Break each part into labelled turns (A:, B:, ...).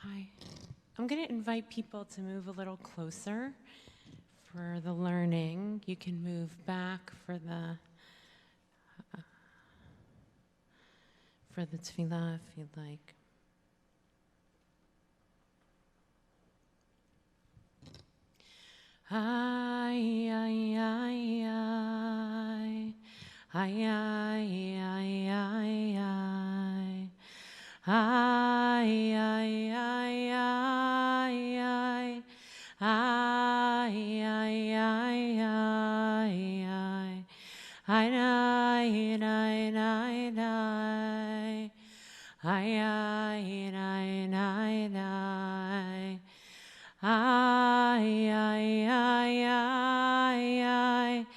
A: Hi. I'm going to invite people to move a little closer for the learning. You can move back for the tefillah if you'd like. Ay, ay, ay, ay, ay, ay, ay, ay, ay. Ay, ay, ay, ay, ay, ay, ay, ay, ay, ay, ay, ay, ay, ay, ay, ay, ay, ay, ay, ay. Ay, ay, ay, ay, ay, ay, ay, ay,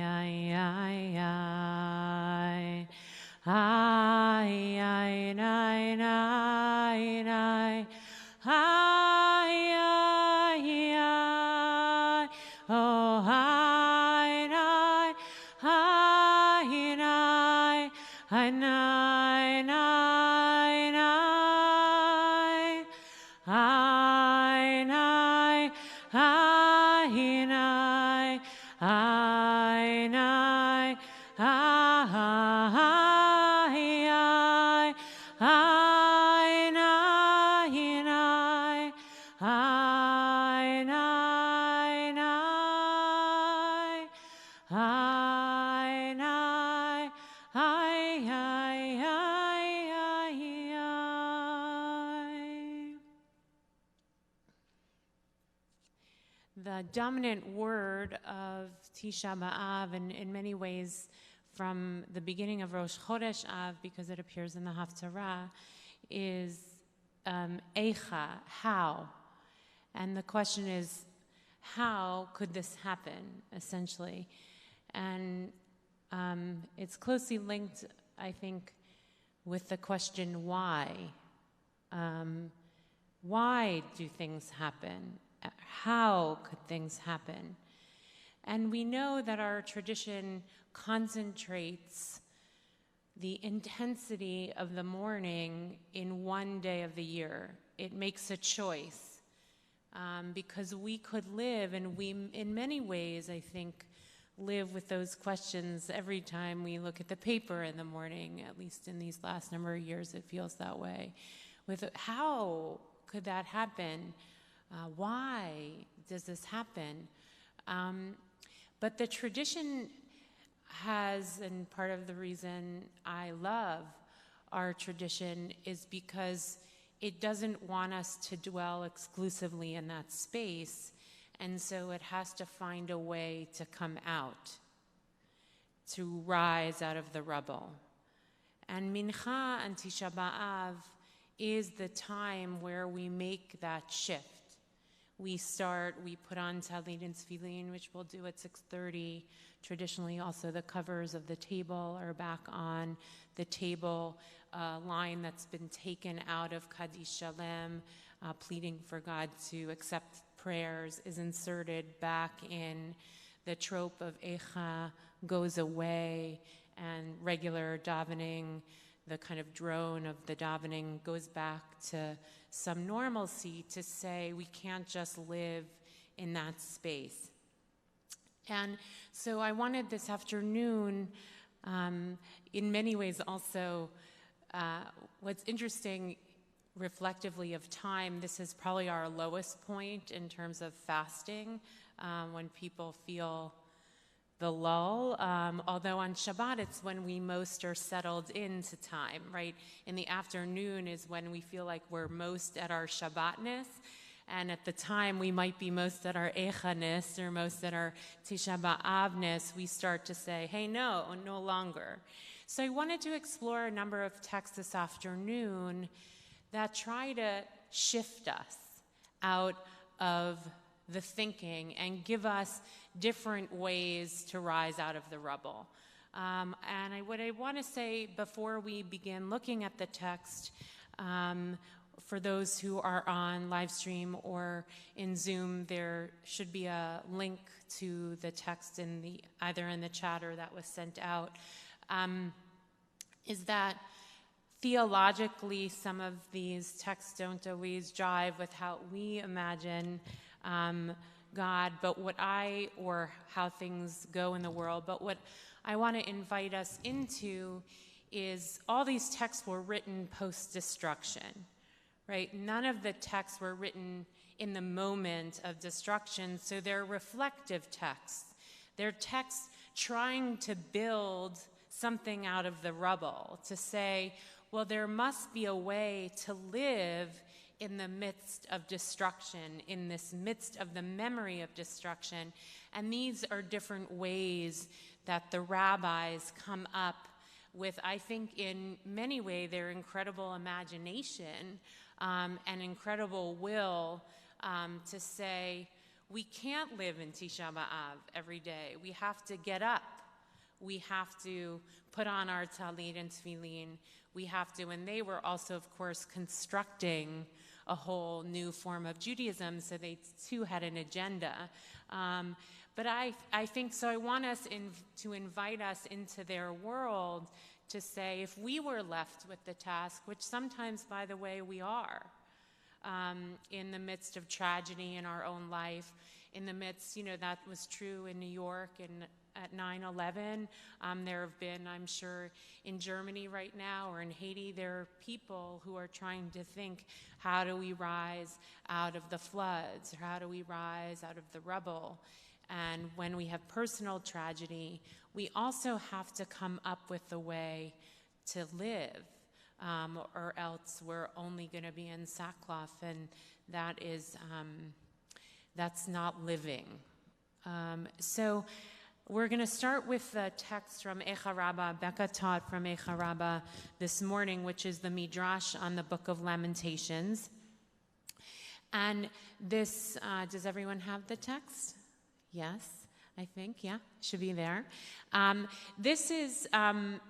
A: ay, ay, ay, The dominant word of Tisha B'Av, and in many ways from the beginning of Rosh Chodesh Av, because it appears in the Haftarah, is Eicha, how. And the question is, how could this happen, essentially? And it's closely linked, I think, with the question why. Why do things happen? How could things happen? And we know that our tradition concentrates the intensity of the mourning in one day of the year. It makes a choice because we could live, and we, in many ways, I think, live with those questions every time we look at the paper in the morning. At least in these last number of years, it feels that way. With how could that happen? Why does this happen? But the tradition has, and part of the reason I love our tradition is because it doesn't want us to dwell exclusively in that space, and so it has to find a way to come out, to rise out of the rubble. And Minha and Tisha B'Av is the time where we make that shift. We put on Talit and Tefillin, which we'll do at 6:30. Traditionally, also the covers of the table are back on the table. A line that's been taken out of Kaddish Shalem, pleading for God to accept prayers, is inserted back in. The trope of Eicha goes away, and regular davening, the kind of drone of the davening, goes back to some normalcy, to say we can't just live in that space. And so I wanted this afternoon, in many ways also, what's interesting reflectively of time, this is probably our lowest point in terms of fasting, when people feel the lull, although on Shabbat it's when we most are settled into time, right? In the afternoon is when we feel like we're most at our Shabbatness, and at the time we might be most at our Echaness or most at our Tisha B'Avness. We start to say, hey, no longer. So I wanted to explore a number of texts this afternoon that try to shift us out of the thinking and give us different ways to rise out of the rubble. What I want to say before we begin looking at the text, for those who are on live stream or in Zoom, there should be a link to the text either in the chat or that was sent out, is that theologically some of these texts don't always jive with how we imagine God, or how things go in the world. But what I want to invite us into is all these texts were written post-destruction, right? None of the texts were written in the moment of destruction, so they're reflective texts. They're texts trying to build something out of the rubble, to say, well, there must be a way to live in the midst of destruction, in this midst of the memory of destruction. And these are different ways that the rabbis come up with, I think, in many ways, their incredible imagination and incredible will to say, we can't live in Tisha B'Av every day. We have to get up. We have to put on our talit and tefillin. We have to, and they were also, of course, constructing a whole new form of Judaism, so they too had an agenda. But I think, so I want us to invite us into their world to say, if we were left with the task, which sometimes, by the way, we are, in the midst of tragedy in our own life, in the midst, that was true in New York and at 9/11. There have been, I'm sure, in Germany right now or in Haiti, there are people who are trying to think, how do we rise out of the floods? Or how do we rise out of the rubble? And when we have personal tragedy, we also have to come up with a way to live, or else we're only going to be in sackcloth, and that is, that's not living. So we're going to start with the text from Echa Rabbah. Becca taught from Echa Rabbah this morning, which is the Midrash on the Book of Lamentations. And this, does everyone have the text? Yes, I think, yeah, should be there. This is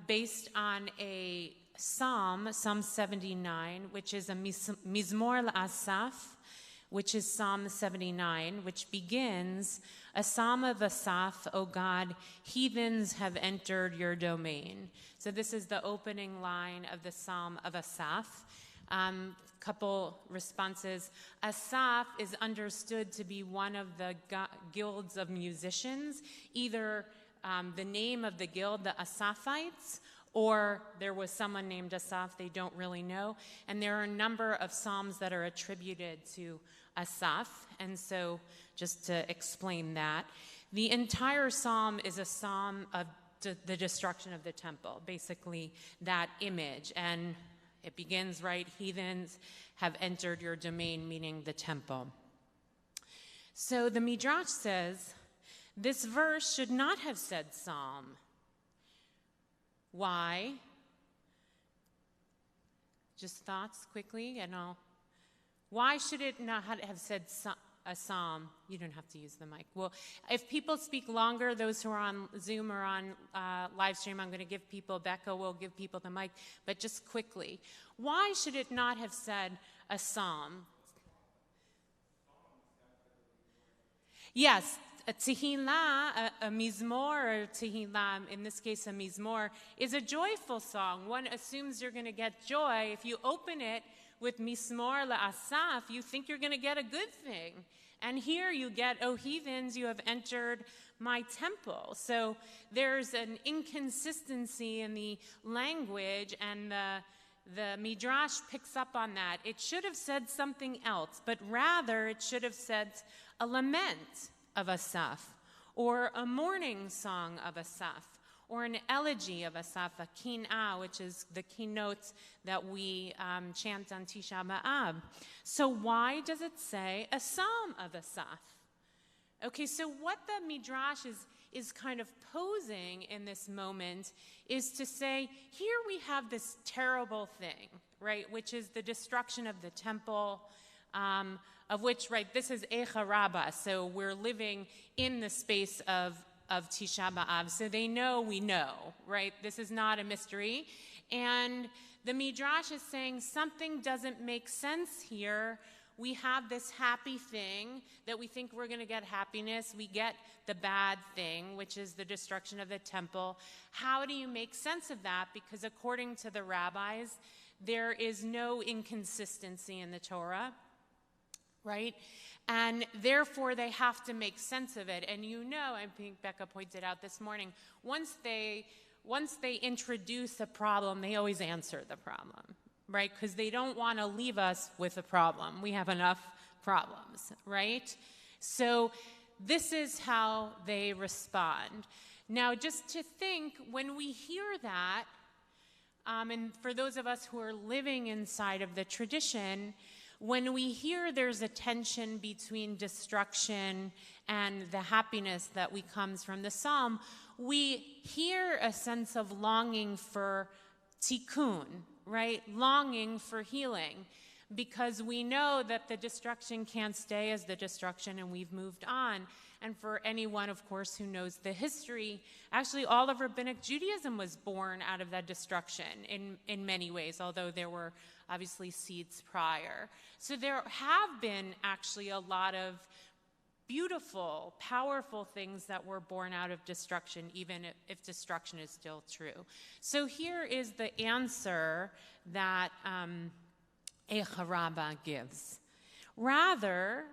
A: based on a psalm, Psalm 79, which is a Mizmor L'Asaf, which is Psalm 79, which begins, a psalm of Asaph, O God, heathens have entered your domain. So this is the opening line of the Psalm of Asaph. Couple responses. Asaph is understood to be one of the guilds of musicians, either the name of the guild, the Asaphites, or there was someone named Asaph, they don't really know. And there are a number of psalms that are attributed to Asaph, and so just to explain that. The entire psalm is a psalm of the destruction of the temple, basically that image. And it begins, right, heathens have entered your domain, meaning the temple. So the Midrash says, this verse should not have said psalm. Why? Just thoughts quickly, and why should it not have said a psalm? You don't have to use the mic. Well, if people speak longer, those who are on Zoom or on live stream, I'm going to give people, Becca will give people the mic, but just quickly. Why should it not have said a psalm? Yes, a tehillah, a mizmor, or tehillah, in this case a mizmor, is a joyful song. One assumes you're going to get joy. If you open it with Mismor la'asaf, you think you're going to get a good thing. And here you get, O heathens, you have entered my temple. So there's an inconsistency in the language, and the Midrash picks up on that. It should have said something else, but rather it should have said a lament of Asaph, or a mourning song of Asaph, or an elegy of Asaph, a kin'ah, which is the keynote that we chant on Tisha B'Av. So why does it say a psalm of Asaph? Okay, so what the Midrash is kind of posing in this moment is to say, here we have this terrible thing, right, which is the destruction of the temple, of which, right, this is Echa Rabbah, so we're living in the space of Tisha B'Av, so they know we know, right? This is not a mystery. And the Midrash is saying something doesn't make sense here. We have this happy thing that we think we're going to get happiness. We get the bad thing, which is the destruction of the temple. How do you make sense of that? Because according to the rabbis, there is no inconsistency in the Torah, right? And therefore, they have to make sense of it. And you know, I think Becca pointed out this morning, once they introduce a problem, they always answer the problem, right? Because they don't want to leave us with a problem. We have enough problems, right? So this is how they respond. Now, just to think, when we hear that, and for those of us who are living inside of the tradition, when we hear there's a tension between destruction and the happiness that comes from the psalm, we hear a sense of longing for tikkun, right? Longing for healing, because we know that the destruction can't stay as the destruction and we've moved on. And for anyone, of course, who knows the history, actually all of Rabbinic Judaism was born out of that destruction in many ways, although there were obviously seeds prior. So there have been actually a lot of beautiful, powerful things that were born out of destruction, even if destruction is still true. So here is the answer that Echa Rabbah gives. Rather,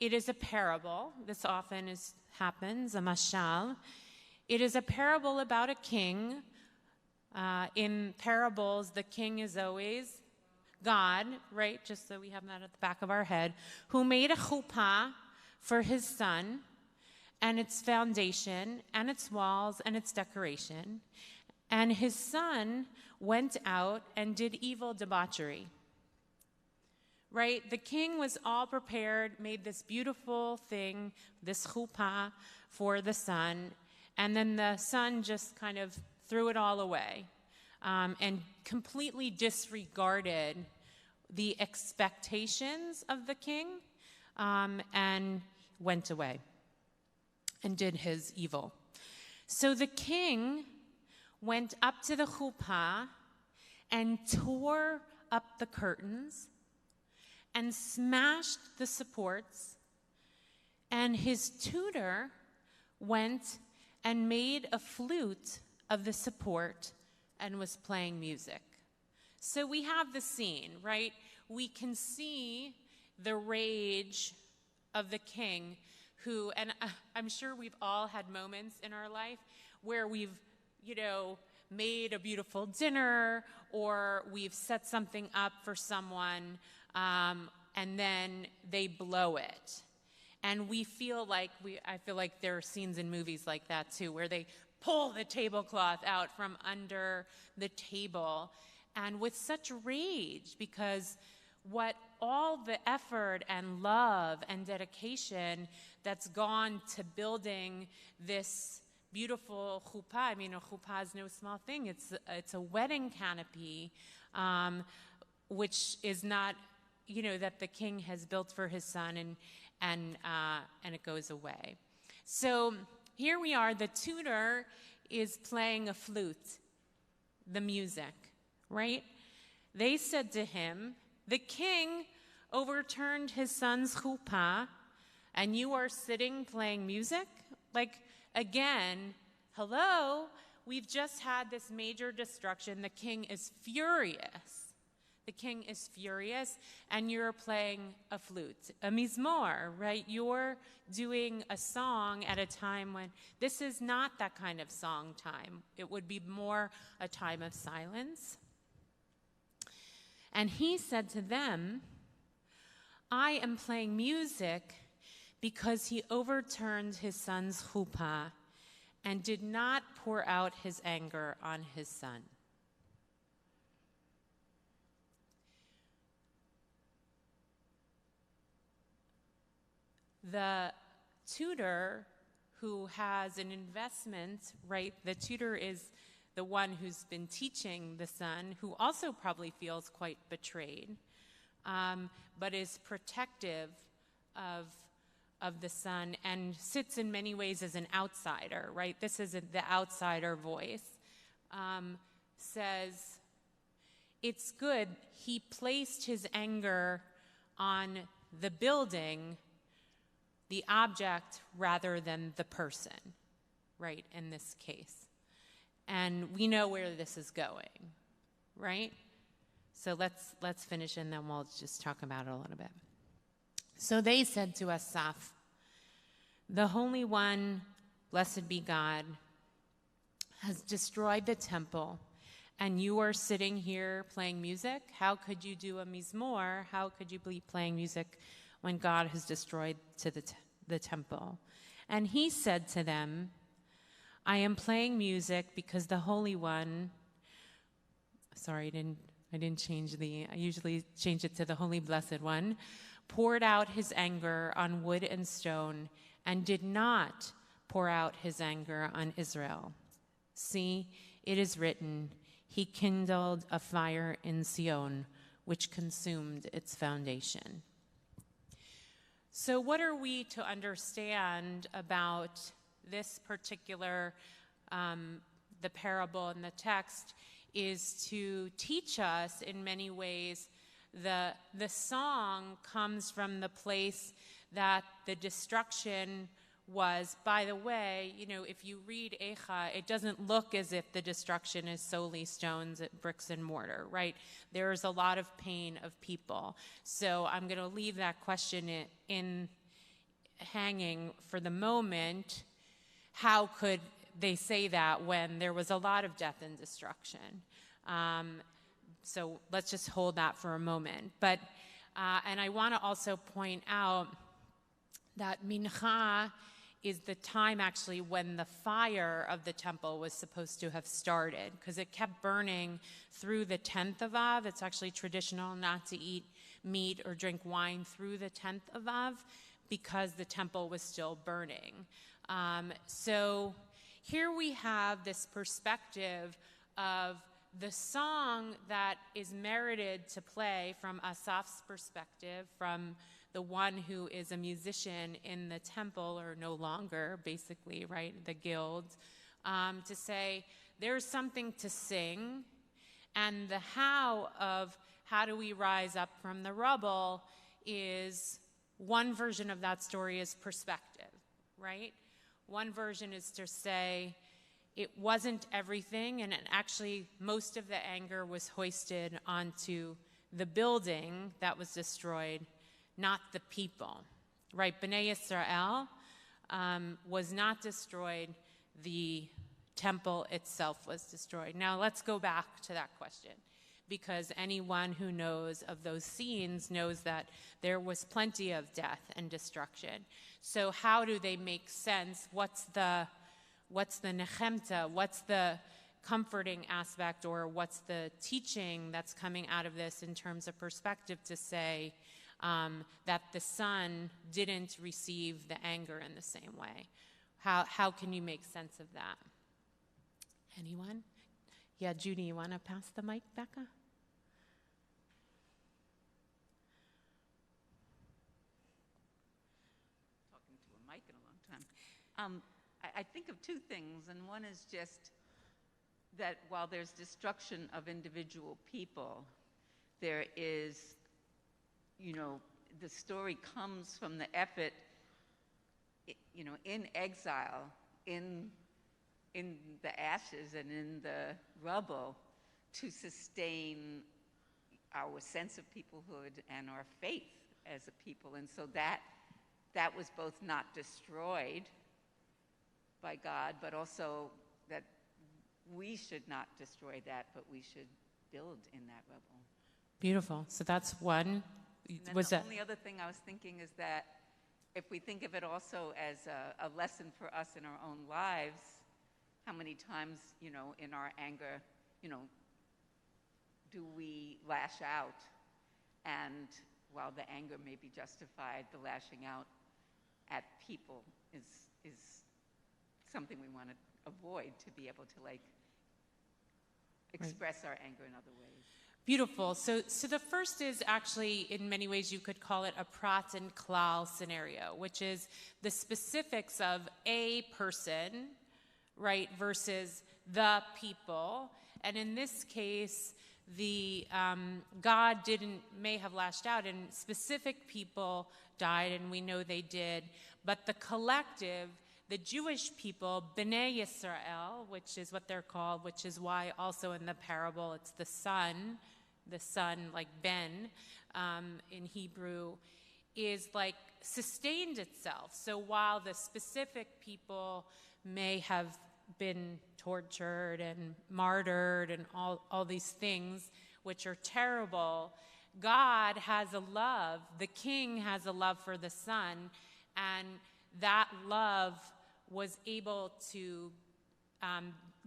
A: it is a parable. This often happens, a mashal. It is a parable about a king. In parables, the king is always God, right? Just so we have that at the back of our head, who made a chuppah for his son, and its foundation, and its walls, and its decoration. And his son went out and did evil debauchery. Right? The king was all prepared, made this beautiful thing, this chuppah for the son, and then the son just kind of threw it all away and completely disregarded the expectations of the king and went away and did his evil. So the king went up to the chuppah and tore up the curtains and smashed the supports, and his tutor went and made a flute of the support and was playing music. So we have the scene, right? We can see the rage of the king who, and I'm sure we've all had moments in our life where we've, made a beautiful dinner, or we've set something up for someone, and then they blow it. And we feel like, I feel like there are scenes in movies like that too, where they pull the tablecloth out from under the table, and with such rage, because what all the effort and love and dedication that's gone to building this beautiful chuppah. I mean, a chuppah is no small thing. It's a wedding canopy, which is not, that the king has built for his son, and it goes away. So here we are. The tutor is playing a flute, the music, right? They said to him, "The king overturned his son's chuppah, and you are sitting playing music?" Like, again, hello, we've just had this major destruction. The king is furious The king is furious, and you're playing a flute, a mizmor, right? You're doing a song at a time when this is not that kind of song time. It would be more a time of silence. And he said to them, I am playing music because he overturned his son's chuppah and did not pour out his anger on his son. The tutor who has an investment, right? The tutor is the one who's been teaching the son, who also probably feels quite betrayed, but is protective of the son and sits in many ways as an outsider, right? This is the outsider voice, says, it's good. He placed his anger on the building, the object, rather than the person, right, in this case. And we know where this is going, right? So let's finish, and then we'll just talk about it a little bit. So they said to Asaph, the Holy One, blessed be God, has destroyed the temple, and you are sitting here playing music? How could you do a mizmor? How could you be playing music when God has destroyed the temple? And he said to them, I am playing music because the Holy One, sorry, I didn't change I usually change it to the Holy Blessed One, poured out his anger on wood and stone and did not pour out his anger on Israel. See, it is written, he kindled a fire in Sion, which consumed its foundation. So what are we to understand about this particular, the parable in the text, is to teach us in many ways. The song comes from the place that the destruction was. By the way, if you read Eicha, it doesn't look as if the destruction is solely stones, bricks and mortar, right? There's a lot of pain of people. So I'm going to leave that question in hanging for the moment. How could they say that when there was a lot of death and destruction? So let's just hold that for a moment. But, and I want to also point out that Minha is the time actually when the fire of the temple was supposed to have started, because it kept burning through the 10th of Av. It's actually traditional not to eat meat or drink wine through the 10th of Av because the temple was still burning. So here we have this perspective of the song that is merited to play from Asaph's perspective, from the one who is a musician in the temple, or no longer, basically, right, the guild, to say there's something to sing, and the how of how do we rise up from the rubble is one version of that story is perspective, right? One version is to say it wasn't everything, and actually most of the anger was hoisted onto the building that was destroyed, not the people, right? Bnei Yisrael was not destroyed. The temple itself was destroyed. Now let's go back to that question, because anyone who knows of those scenes knows that there was plenty of death and destruction. So how do they make sense? What's the nechemta? What's the comforting aspect, or what's the teaching that's coming out of this in terms of perspective to say that the son didn't receive the anger in the same way? How can you make sense of that? Anyone? Yeah, Judy, you want to pass the mic, Becca?
B: Talking to a mic in a long time. I think of two things, and one is just that while there's destruction of individual people, there is, the story comes from the effort, in exile, in the ashes and in the rubble, to sustain our sense of peoplehood and our faith as a people. And so that was both not destroyed by God, but also that we should not destroy that, but we should build in that rubble.
A: Beautiful. So that's one.
B: And then
A: Was
B: the
A: that
B: only other thing I was thinking is that if we think of it also as a lesson for us in our own lives, how many times, in our anger, do we lash out? And while the anger may be justified, the lashing out at people is something we want to avoid, to be able to express our anger in other ways.
A: beautiful? So the first is actually, in many ways, you could call it a prat and klal scenario, which is the specifics of a person, right, versus the people. And in this case, the God may have lashed out, and specific people died, and we know they did. But the collective, the Jewish people, Bnei Yisrael, which is what they're called, which is why also in the parable it's the son like Ben in Hebrew, is sustained itself. So while the specific people may have been tortured and martyred and all these things, which are terrible, God has a love, the king has a love for the son, and that love was able to,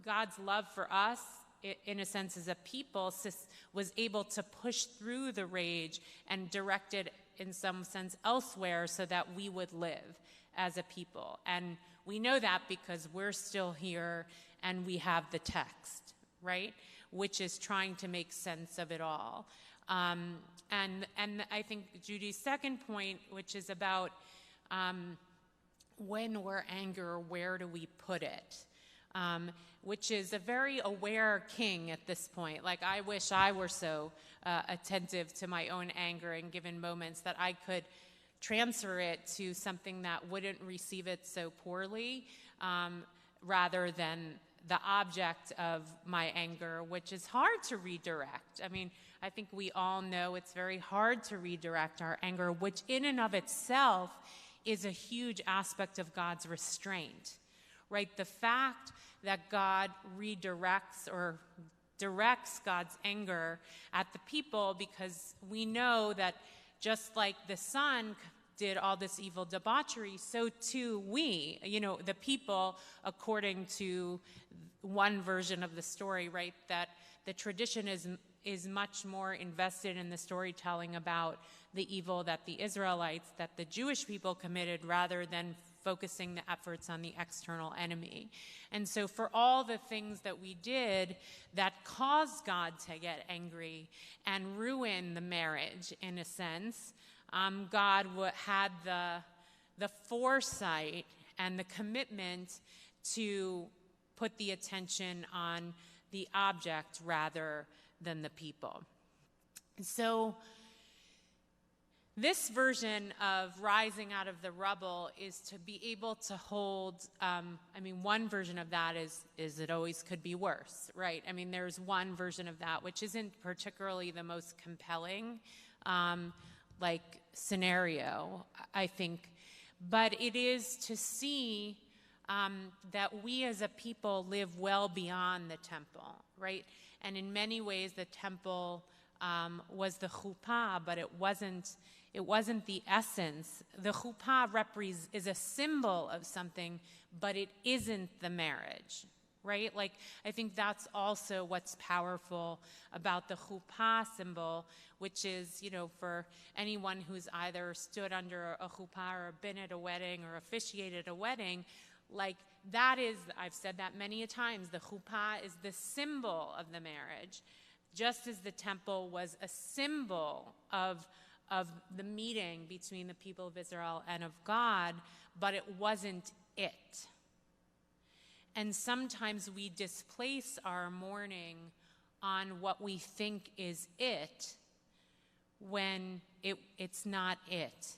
A: God's love for us, in a sense as a people, was able to push through the rage and direct it in some sense elsewhere so that we would live as a people. And we know that because we're still here and we have the text, right? Which is trying to make sense of it all. And I think Judy's second point, which is about when we're angry, where do we put it? Which is a very aware king at this point. I wish I were so attentive to my own anger in given moments that I could transfer it to something that wouldn't receive it so poorly, rather than the object of my anger, which is hard to redirect. I mean, I think we all know it's very hard to redirect our anger, which in and of itself is a huge aspect of God's restraint, right? The fact that God redirects or directs God's anger at the people, because we know that just like the son did all this evil debauchery, so too we, the people, according to one version of the story, right, that the tradition is much more invested in the storytelling about the evil that the Israelites, that the Jewish people committed, rather than focusing the efforts on the external enemy. And so for all the things that we did that caused God to get angry and ruin the marriage, in a sense, God had the foresight and the commitment to put the attention on the object rather than the people. So this version of rising out of the rubble is to be able to hold, one version of that is it always could be worse, right? I mean, there's one version of that, which isn't particularly the most compelling, scenario, I think. But it is to see that we as a people live well beyond the temple, right? And in many ways, the temple was the chuppah, but it wasn't the essence. The chuppah is a symbol of something, but it isn't the marriage, right? I think that's also what's powerful about the chuppah symbol, which is, for anyone who's either stood under a chuppah or been at a wedding or officiated a wedding, that is, I've said that many a times, the chuppah is the symbol of the marriage, just as the temple was a symbol of the meeting between the people of Israel and of God, but it wasn't it. And sometimes we displace our mourning on what we think is it when it's not it.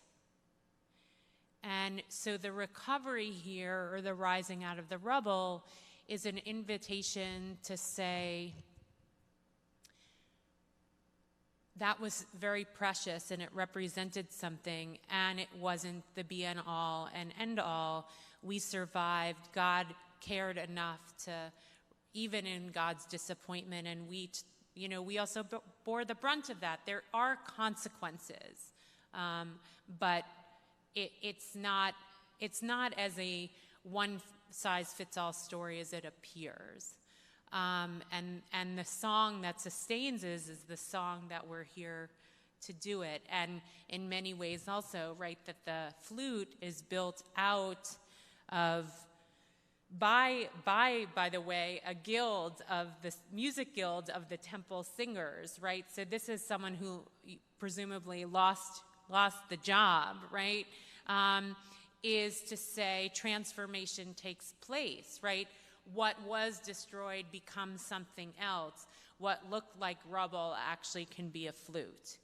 A: And so the recovery here, or the rising out of the rubble, is an invitation to say, that was very precious, and it represented something, and it wasn't the be and all and end all. We survived. God cared enough to, even in God's disappointment, and we also bore the brunt of that. There are consequences, but it's not as a one-size-fits-all story as it appears. And the song that sustains is the song that we're here to do it. And in many ways also, right, that the flute is built out of, by the way, a guild of the music guild of the temple singers, right? So this is someone who presumably lost the job, right? Is to say transformation takes place, right? What was destroyed becomes something else. What looked like rubble actually can be a flute.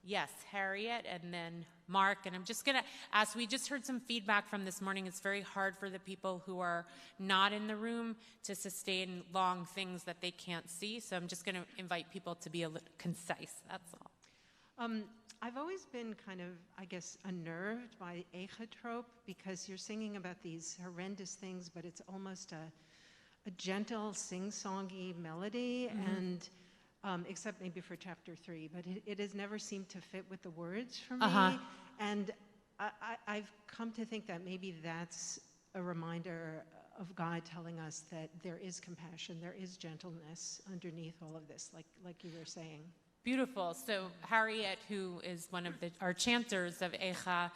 A: Yes, Harriet, and then Mark. And I'm just going to ask, we just heard some feedback from this morning. It's very hard for the people who are not in the room to sustain long things that they can't see. So I'm just going to invite people to be a little concise. That's all.
C: I've always been kind of, I guess, unnerved by Eicha trope, because you're singing about these horrendous things, but it's almost a gentle, sing-songy melody, and except maybe for chapter 3, but it has never seemed to fit with the words for me. And I've come to think that maybe that's a reminder of God telling us that there is compassion, there is gentleness underneath all of this, like you were saying.
A: Beautiful. So Harriet, who is one of our chanters of Eicha,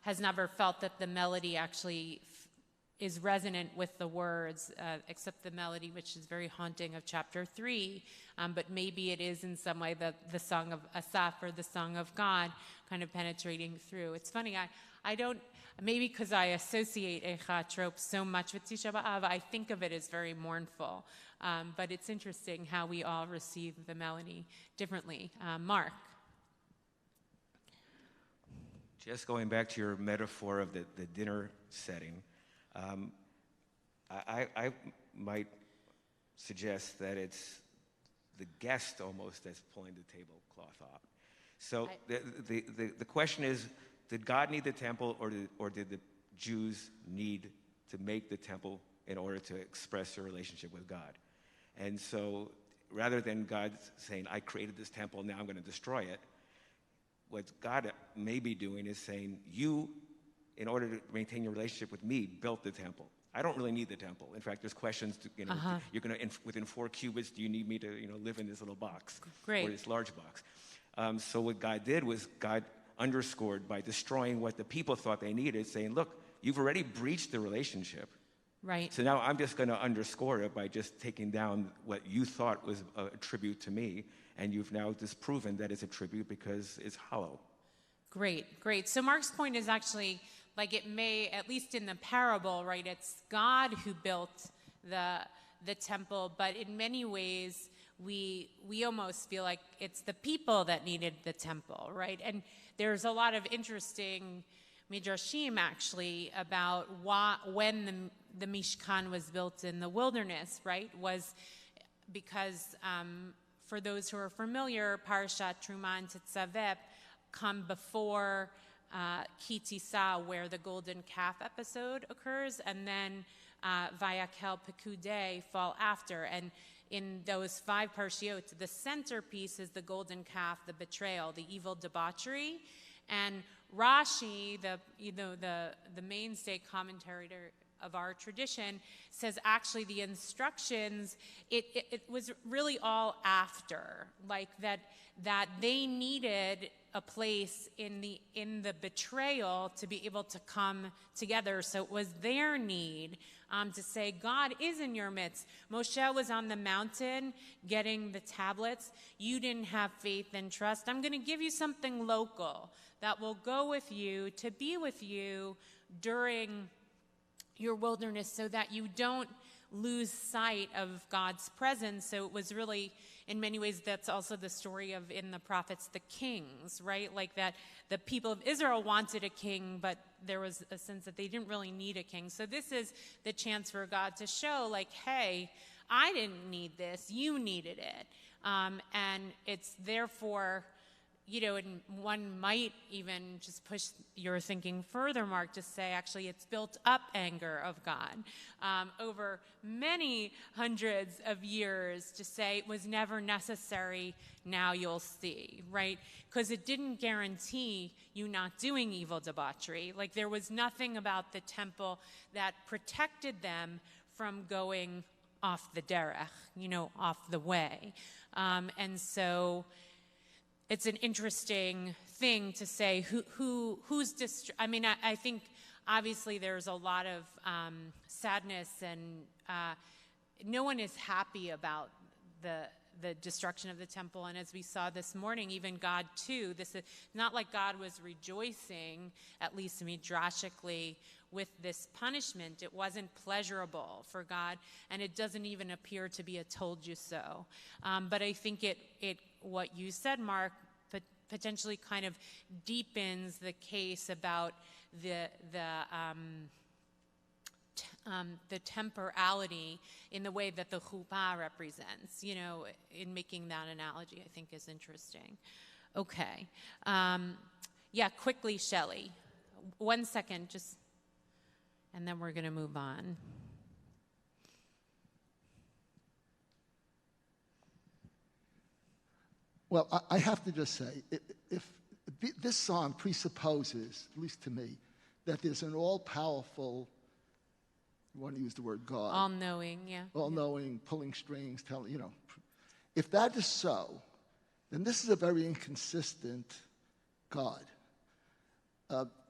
A: has never felt that the melody actually is resonant with the words, except the melody, which is very haunting, of chapter 3. But maybe it is in some way the song of Asaph, or the song of God, kind of penetrating through. It's funny, I don't, maybe because I associate Eicha trope so much with Tisha B'Av, I think of it as very mournful. But it's interesting how we all receive the melody differently. Mark.
D: Just going back to your metaphor of the dinner setting, I might suggest that it's the guest almost that's pulling the tablecloth out. So the question is, did God need the temple, or did the Jews need to make the temple in order to express their relationship with God? And so rather than God saying, I created this temple, now I'm going to destroy it, what God may be doing is saying, you, in order to maintain your relationship with me, built the temple. I don't really need the temple. In fact, there's questions, you're going to, within 4 cubits, do you need me to, live in this little box?
A: Great.
D: Or this large box? So what God did was God underscored by destroying what the people thought they needed, saying, look, you've already breached the relationship.
A: Right.
D: So now I'm just going to underscore it by just taking down what you thought was a tribute to me, and you've now disproven that it's a tribute because it's hollow.
A: Great. So Mark's point is actually, like, it may, at least in the parable, right, it's God who built the temple, but in many ways we almost feel like it's the people that needed the temple, right? And there's a lot of interesting midrashim actually about when the Mishkan was built in the wilderness, right? Was because for those who are familiar, Parashat Truma and Tetzaveh come before Ki Tisa, where the golden calf episode occurs, and then Vayakel Pekudei fall after. And in those 5 parshiot, the centerpiece is the golden calf, the betrayal, the evil debauchery. And Rashi, the mainstay commentator of our tradition, says actually the instructions, it was really all after, like that they needed a place in the betrayal to be able to come together. So it was their need to say, God is in your midst. Moshe was on the mountain getting the tablets. You didn't have faith and trust. I'm going to give you something local that will go with you, to be with you during your wilderness, so that you don't lose sight of God's presence. So it was really, in many ways, that's also the story of, in the prophets, the kings, right? Like that the people of Israel wanted a king, but there was a sense that they didn't really need a king. So this is the chance for God to show, like, hey, I didn't need this, you needed it. And it's therefore, and one might even just push your thinking further, Mark, to say actually it's built up anger of God over many hundreds of years, to say it was never necessary, now you'll see, right? Because it didn't guarantee you not doing evil debauchery. Like, there was nothing about the temple that protected them from going off the derech, off the way. And so it's an interesting thing to say who's I think obviously there's a lot of sadness, and no one is happy about the destruction of the temple. And as we saw this morning, even God too, this is not like God was rejoicing, at least midrashically, with this punishment. It wasn't pleasurable for God, and it doesn't even appear to be a told you so. But I think it what you said, Mark, potentially kind of deepens the case about the temporality in the way that the chuppah represents, in making that analogy, I think is interesting. Okay. Quickly, Shelley. 1 second, and then we're going to move on.
E: Well, I have to just say, if this psalm presupposes, at least to me, that there's an all-powerful, you want to use the word God.
A: All-knowing, yeah.
E: All-knowing, pulling strings, telling, If that is so, then this is a very inconsistent God.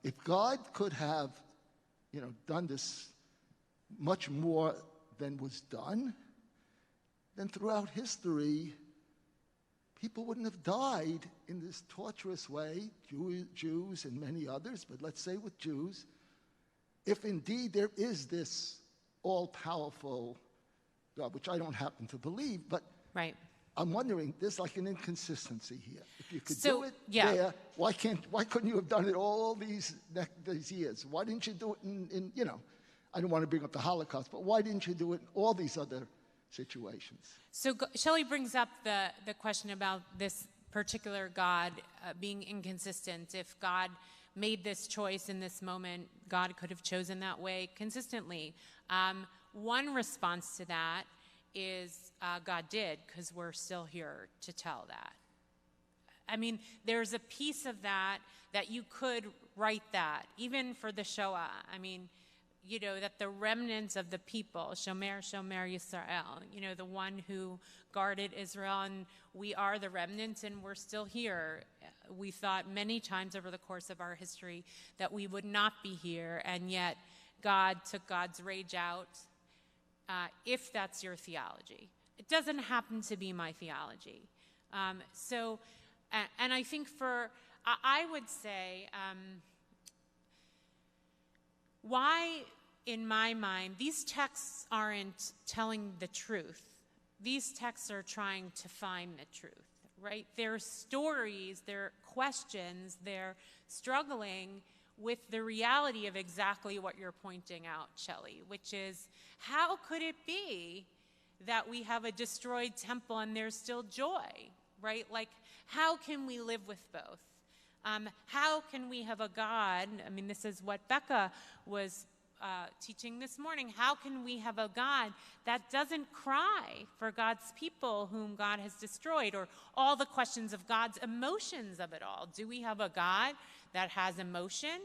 E: If God could have, done this much more than was done, then throughout history, people wouldn't have died in this torturous way, Jews and many others, but let's say with Jews, if indeed there is this all-powerful God, which I don't happen to believe, but
A: right.
E: I'm wondering, there's like an inconsistency here. If you could do it there, why couldn't you have done it all these years? Why didn't you do it in I don't want to bring up the Holocaust, but why didn't you do it in all these other situations?
A: So Shelley brings up the question about this particular God being inconsistent. If God made this choice in this moment, God could have chosen that way consistently. One response to that is God did, because we're still here to tell that. I mean, there's a piece of that you could write that, even for the Shoah. I mean, that the remnants of the people, Shomer Yisrael, the one who guarded Israel, and we are the remnants, and we're still here. We thought many times over the course of our history that we would not be here, and yet God took God's rage out, if that's your theology. It doesn't happen to be my theology. And I think I would say, why, in my mind, these texts aren't telling the truth. These texts are trying to find the truth, right? They're stories, they're questions, they're struggling with the reality of exactly what you're pointing out, Shelley, which is, how could it be that we have a destroyed temple and there's still joy, right? Like, how can we live with both? How can we have a God, I mean, this is what Becca was teaching this morning, how can we have a God that doesn't cry for God's people whom God has destroyed, or all the questions of God's emotions of it all? Do we have a God that has emotion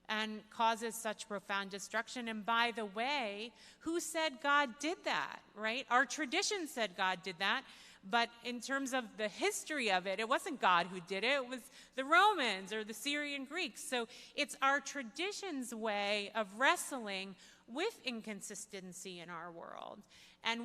A: and causes such profound destruction? And by the way, who said God did that, right? Our tradition said God did that. But in terms of the history of it, it wasn't God who did it. It was the Romans or the Syrian Greeks. So it's our tradition's way of wrestling with inconsistency in our world. And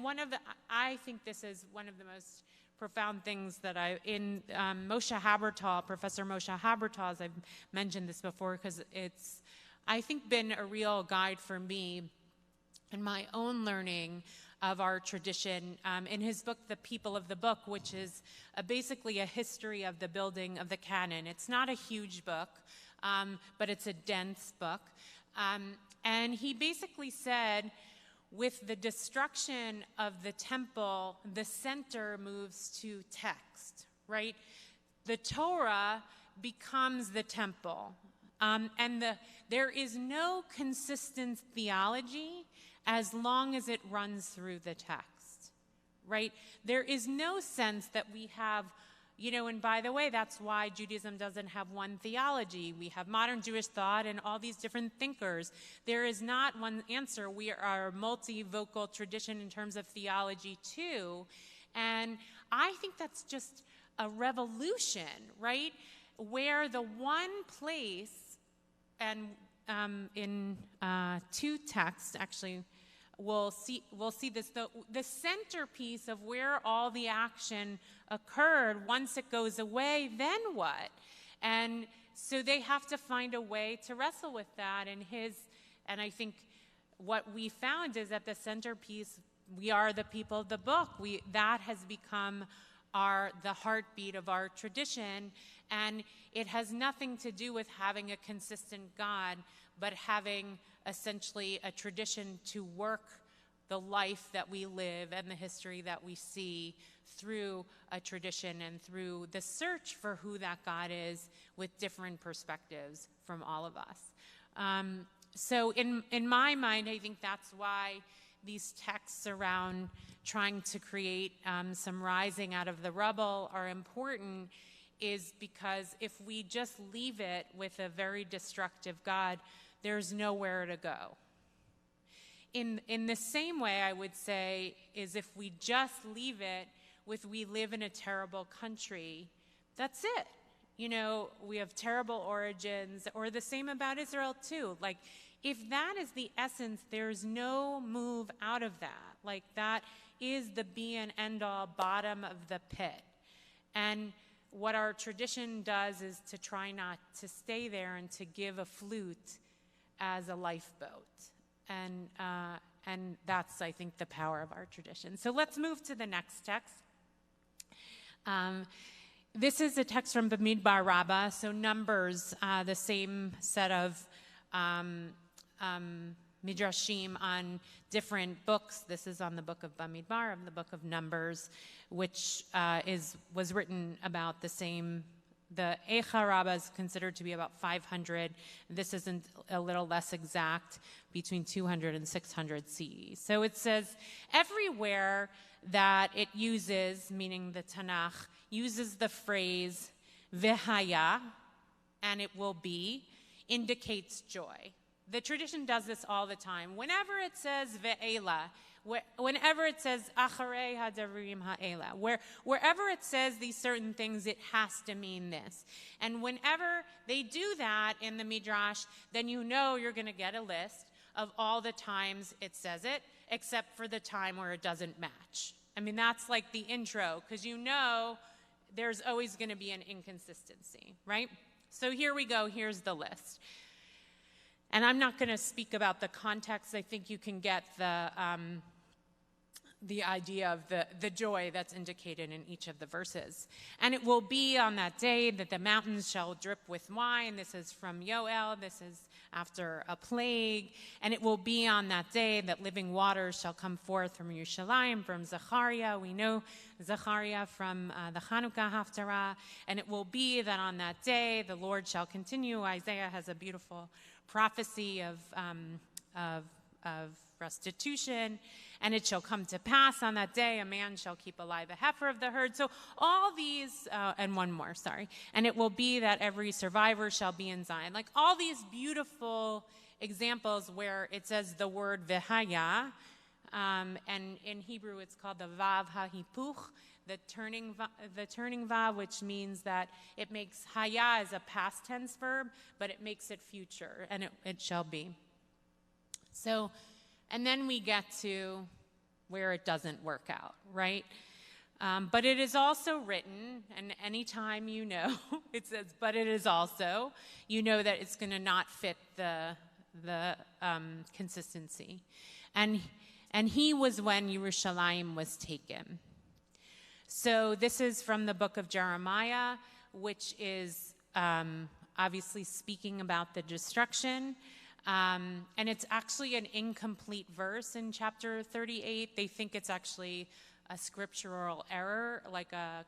A: I think this is one of the most profound things that Moshe Habertal, Professor Moshe Habertal, I've mentioned this before because it's, I think, been a real guide for me in my own learning of our tradition, in his book, The People of the Book, which is basically a history of the building of the canon. It's not a huge book, but it's a dense book. And he basically said, with the destruction of the temple, the center moves to text, right? The Torah becomes the temple. There is no consistent theology as long as it runs through the text, right? There is no sense that we have, and by the way, that's why Judaism doesn't have one theology. We have modern Jewish thought and all these different thinkers. There is not one answer. We are a multivocal tradition in terms of theology too. And I think that's just a revolution, right? Where the one place, and in two texts, actually, we'll see this. The centerpiece of where all the action occurred, once it goes away, then what? And so they have to find a way to wrestle with that. And I think what we found is that the centerpiece, we are the people of the book. That has become the heartbeat of our tradition. And it has nothing to do with having a consistent God, but having essentially a tradition to work the life that we live and the history that we see through a tradition and through the search for who that God is with different perspectives from all of us. So in my mind, I think that's why these texts around trying to create some rising out of the rubble are important, is because if we just leave it with a very destructive God, there's nowhere to go. In the same way, I would say, is if we just leave it with we live in a terrible country, that's it. We have terrible origins, or the same about Israel too. Like, if that is the essence, there's no move out of that. Like, that is the be and end all bottom of the pit. And what our tradition does is to try not to stay there and to give a flute as a lifeboat. And that's, I think, the power of our tradition. So let's move to the next text. This is a text from Bamidbar Rabbah, so Numbers, the same set of midrashim on different books. This is on the book of Bamidbar, of the book of Numbers, which was written about the same. The Eicha Rabbah is considered to be about 500. This isn't a little less exact, between 200 and 600 CE. So it says everywhere that it uses, meaning the Tanakh, uses the phrase v'haya, and it will be, indicates joy. The tradition does this all the time. Whenever it says ve'ela, whenever it says acharei hadarim ha'ela, wherever it says these certain things, it has to mean this. And whenever they do that in the Midrash, then you're going to get a list of all the times it says it, except for the time where it doesn't match. I mean, that's like the intro, because there's always going to be an inconsistency, right? So here we go. Here's the list. And I'm not going to speak about the context. I think you can get the idea of the joy that's indicated in each of the verses. And it will be on that day that the mountains shall drip with wine. This is from Yoel. This is after a plague. And it will be on that day that living waters shall come forth from Yerushalayim, from Zechariah. We know Zechariah from the Chanukah Haftarah. And it will be that on that day the Lord shall continue. Isaiah has a beautiful prophecy of restitution. And it shall come to pass on that day, a man shall keep alive a heifer of the herd. So all these, and one more, sorry. And it will be that every survivor shall be in Zion. Like all these beautiful examples where it says the word v'haya, and in Hebrew it's called the vav hahipuch, the turning vav, which means that it makes haya as a past tense verb, but it makes it future, and it shall be. So, and then we get to where it doesn't work out, right? But it is also written, and anytime it says, but it is also, that it's going to not fit the consistency. And he was when Yerushalayim was taken. So this is from the book of Jeremiah, which is obviously speaking about the destruction. And it's actually an incomplete verse in chapter 38. They think it's actually a scriptural error, like a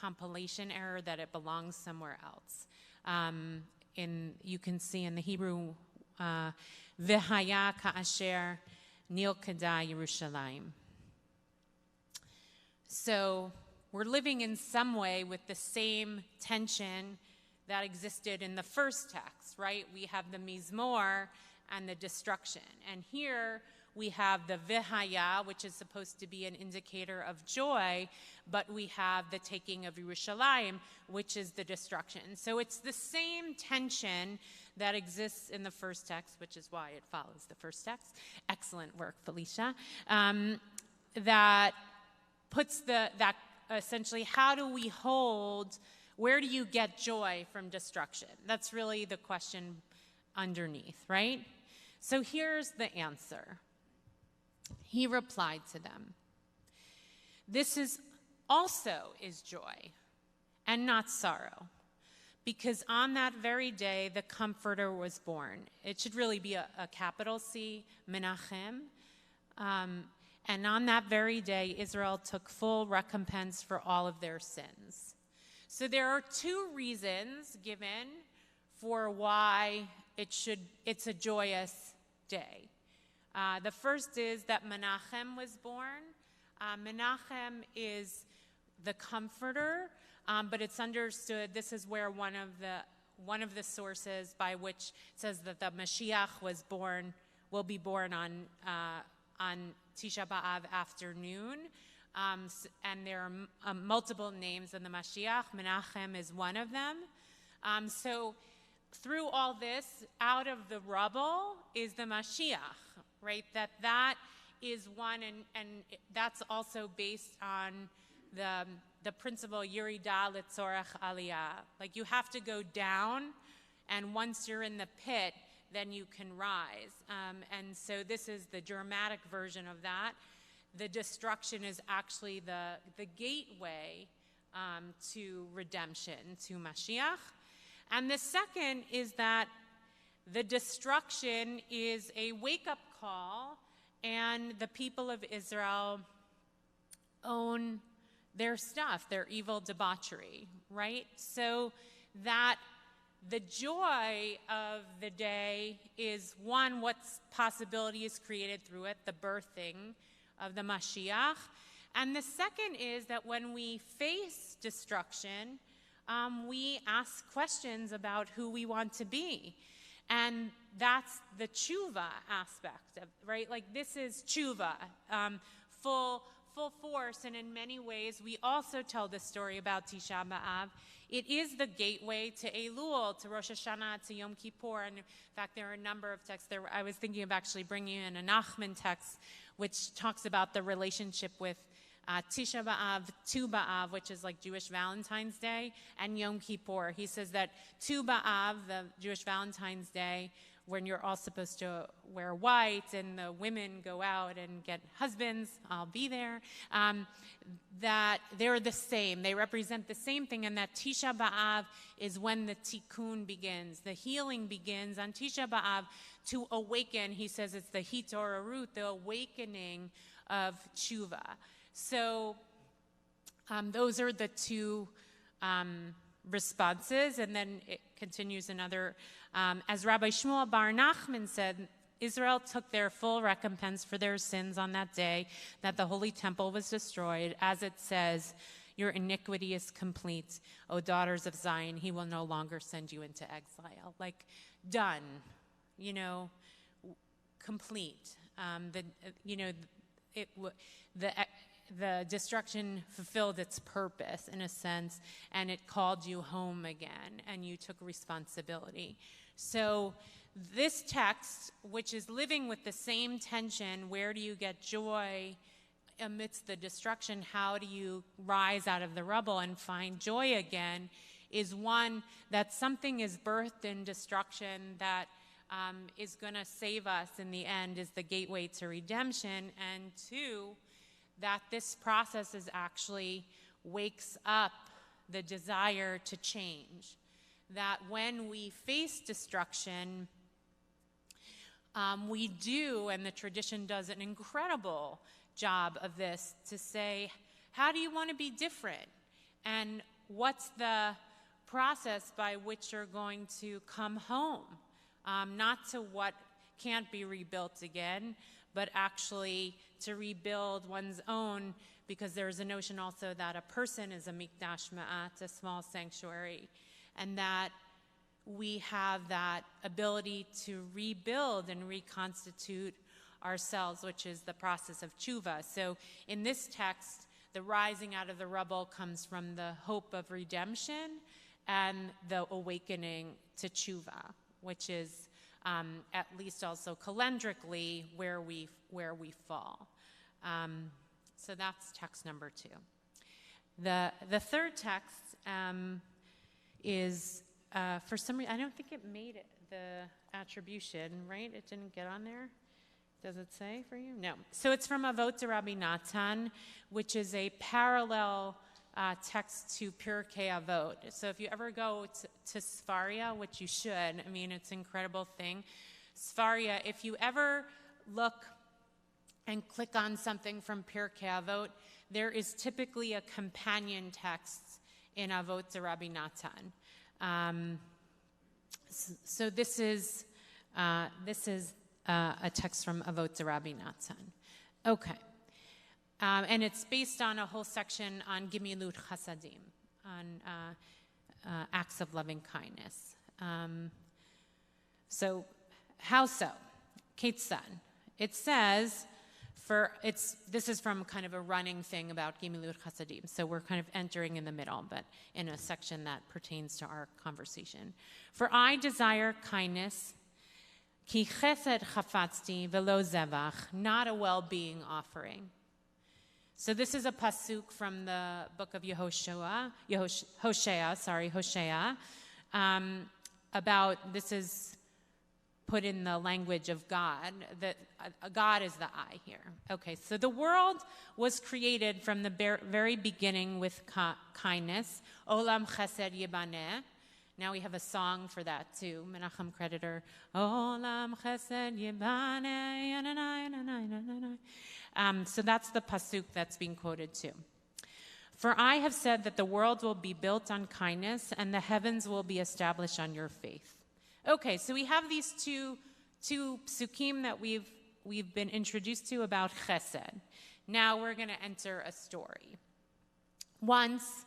A: compilation error, that it belongs somewhere else. You can see in the Hebrew, V'haya ka'asher nilkada Yerushalayim. So we're living in some way with the same tension that existed in the first text, right? We have the Mizmor and the destruction. And here we have the V'haya, which is supposed to be an indicator of joy, but we have the taking of Yerushalayim, which is the destruction. So it's the same tension that exists in the first text, which is why it follows the first text. Excellent work, Felicia. That puts that essentially, how do we hold, where do you get joy from destruction? That's really the question underneath, right? So here's the answer. He replied to them, "This is joy and not sorrow, because on that very day the Comforter was born." It should really be a capital C, Menachem. And on that very day, Israel took full recompense for all of their sins. So there are two reasons given for why it's a joyous day. The first is that Menachem was born. Menachem is the Comforter, but it's understood, this is where one of the sources by which says that the Mashiach will be born on Tisha B'Av afternoon, and there are multiple names in the Mashiach. Menachem is one of them. So through all this, out of the rubble is the Mashiach, right? That is one, and that's also based on the principle Yerida Litzorach Aliyah. Like, you have to go down, and once you're in the pit, then you can rise. And so this is the dramatic version of that. The destruction is actually the gateway to redemption, to Mashiach. And the second is that the destruction is a wake-up call, and the people of Israel own their stuff, their evil debauchery, right? So that the joy of the day is, one, what possibility is created through it, the birthing of the Mashiach. And the second is that when we face destruction, we ask questions about who we want to be. And that's the tshuva aspect of, right? Like, this is tshuva, full force. And in many ways, we also tell the story about Tisha B'Av. It is the gateway to Elul, to Rosh Hashanah, to Yom Kippur. And in fact, there are a number of texts there. I was thinking of actually bringing in a Nachman text, which talks about the relationship with Tisha B'Av, Tu B'Av, which is like Jewish Valentine's Day, and Yom Kippur. He says that Tu B'Av, the Jewish Valentine's Day, when you're all supposed to wear white and the women go out and get husbands, I'll be there, that they're the same. They represent the same thing, and that Tisha B'Av is when the tikkun begins. The healing begins on Tisha B'Av to awaken. He says it's the hitorarut, the awakening of tshuva. So those are the two responses, and then it continues another. As Rabbi Shmuel Bar Nachman said, Israel took their full recompense for their sins on that day that the Holy Temple was destroyed. As it says, your iniquity is complete, O daughters of Zion. He will no longer send you into exile. Like, done, complete. The destruction fulfilled its purpose, in a sense, and it called you home again, and you took responsibility. So this text, which is living with the same tension, where do you get joy amidst the destruction? How do you rise out of the rubble and find joy again, is one, that something is birthed in destruction that is going to save us in the end, is the gateway to redemption, and two, that this process is actually wakes up the desire to change, that when we face destruction, we do, and the tradition does an incredible job of this, to say, how do you want to be different? And what's the process by which you're going to come home? Not to what can't be rebuilt again, but actually to rebuild one's own, because there's a notion also that a person is a mikdash ma'at, a small sanctuary, and that we have that ability to rebuild and reconstitute ourselves, which is the process of tshuva. So in this text, the rising out of the rubble comes from the hope of redemption and the awakening to tshuva, which is at least also calendrically where we fall. So that's text number 2. The third text is, for some reason, I don't think it made it, the attribution, right? It didn't get on there? Does it say for you? No. So it's from Avot Rabbi Natan, which is a parallel text to Pirkei Avot. So if you ever go to Sfaria, which you should, I mean, it's an incredible thing. Sfaria, if you ever look and click on something from Pirkei Avot, there is typically a companion text in Avot Rabbi Natan. So this is a text from Avot Rabbi Natan. Okay. And it's based on a whole section on Gimilut Chasadim, on acts of loving kindness. So, how so? Ketzad. It says, this is from kind of a running thing about Gimilut Chasadim. So we're kind of entering in the middle, but in a section that pertains to our conversation. For I desire kindness, ki chesed chafatzti velo zevach, not a well-being offering. So this is a pasuk from the book of Hosea, about, this is put in the language of God, that God is the I here. Okay, so the world was created from the very beginning with kindness. Olam chesed yibaneh. Now we have a song for that too. Menachem creditor. Olam chesed yibaneh. So that's the pasuk that's being quoted too. For I have said that the world will be built on kindness and the heavens will be established on your faith. Okay, so we have these two psukim that we've been introduced to about chesed. Now we're going to enter a story. Once,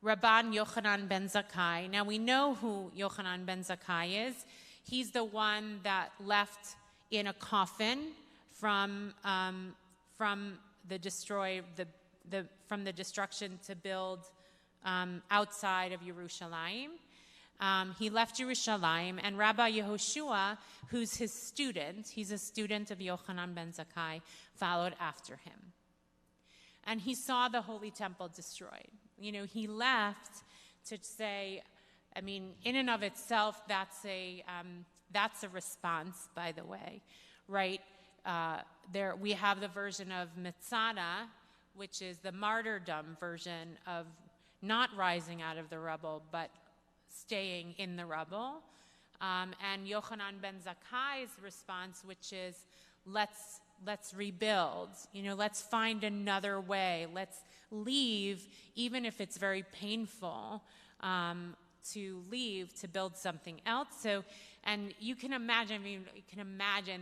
A: Rabban Yochanan ben Zakkai. Now we know who Yochanan ben Zakkai is. He's the one that left in a coffin from the destruction to build outside of Yerushalayim. He left Yerushalayim, and Rabbi Yehoshua, who's his student, he's a student of Yochanan ben Zakkai, followed after him. And he saw the Holy Temple destroyed. You know, he left to say, I mean, in and of itself, that's a response, by the way, right? There we have the version of Mitzada, which is the martyrdom version of not rising out of the rubble, but staying in the rubble. And Yochanan ben Zakkai's response, which is, let's rebuild. You know, let's find another way. Let's leave, even if it's very painful, to leave to build something else. So, and you can imagine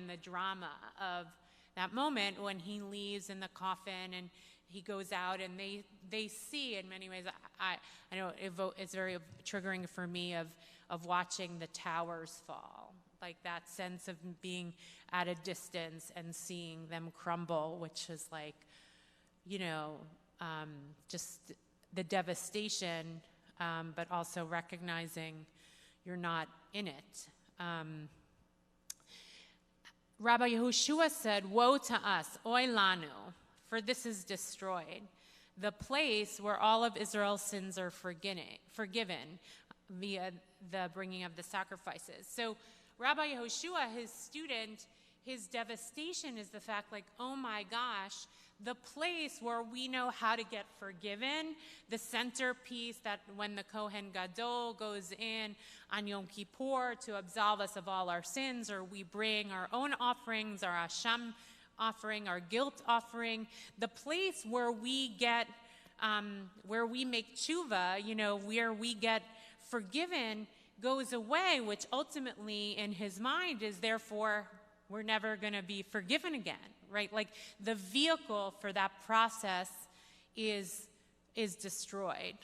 A: the drama of that moment when he leaves in the coffin and he goes out and they see, in many ways, I know it's very triggering for me of watching the towers fall, like that sense of being at a distance and seeing them crumble, which is like, you know, just the devastation, but also recognizing you're not in it. Rabbi Yehoshua said, woe to us, oy lanu, for this is destroyed, the place where all of Israel's sins are forgiven via the bringing of the sacrifices. So Rabbi Yehoshua, his student, his devastation is the fact, like, oh my gosh, the place where we know how to get forgiven, the centerpiece that when the Kohen Gadol goes in on Yom Kippur to absolve us of all our sins, or we bring our own offerings, our Asham offering, our guilt offering, the place where we get, where we make tshuva, where we get forgiven goes away, which ultimately in his mind is therefore we're never going to be forgiven again, right? Like the vehicle for that process is destroyed.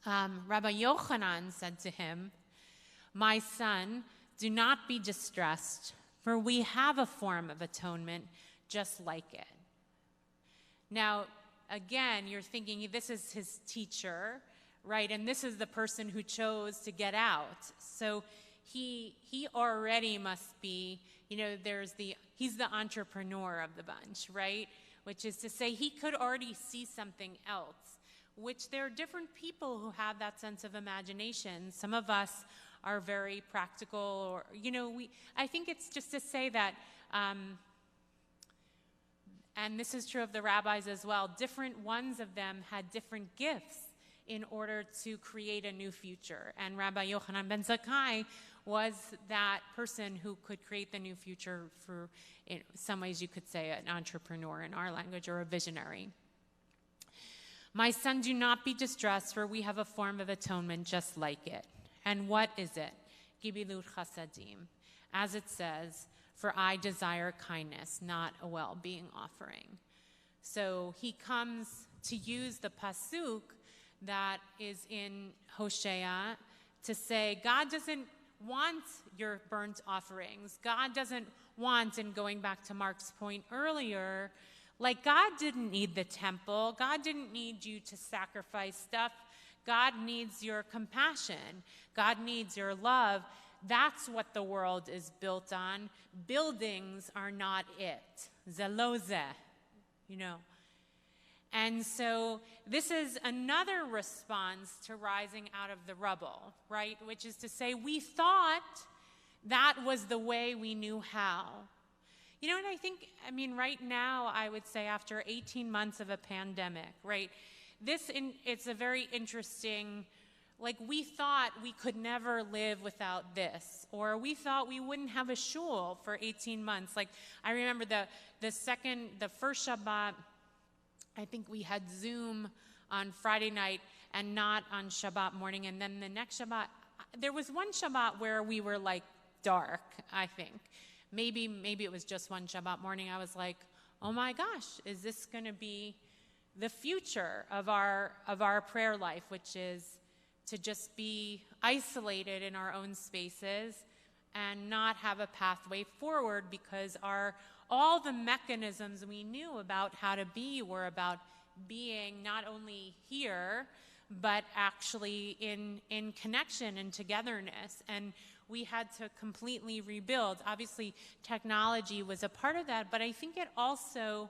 A: Rabbi Yochanan said to him, "My son, do not be distressed, for we have a form of atonement just like it." Now, again, you're thinking this is his teacher, right? And this is the person who chose to get out. So he already must be, he's the entrepreneur of the bunch, right? Which is to say he could already see something else, which there are different people who have that sense of imagination. Some of us are very practical, or, I think it's just to say that, and this is true of the rabbis as well, different ones of them had different gifts in order to create a new future. And Rabbi Yochanan ben Zakkai was that person who could create the new future for, in some ways you could say, an entrepreneur in our language, or a visionary. "My son, do not be distressed, for we have a form of atonement just like it. And what is it? Gibilut chasadim. As it says, for I desire kindness, not a well-being offering." So he comes to use the pasuk that is in Hosea to say God doesn't want your burnt offerings. God doesn't want, and going back to Mark's point earlier, like God didn't need the temple. God didn't need you to sacrifice stuff. God needs your compassion. God needs your love. That's what the world is built on. Buildings are not it. Zeloze, And so this is another response to rising out of the rubble, right? Which is to say, we thought that was the way we knew how. And I think, right now, I would say after 18 months of a pandemic, right? It's a very interesting, we thought we could never live without this, or we thought we wouldn't have a shul for 18 months. I remember the first Shabbat, I think we had Zoom on Friday night and not on Shabbat morning. And then the next Shabbat, there was one Shabbat where we were dark, I think. Maybe it was just one Shabbat morning. I was like, oh my gosh, is this going to be the future of our prayer life, which is to just be isolated in our own spaces and not have a pathway forward, because all the mechanisms we knew about how to be were about being not only here, but actually in connection and togetherness. And we had to completely rebuild. Obviously, technology was a part of that, but I think it also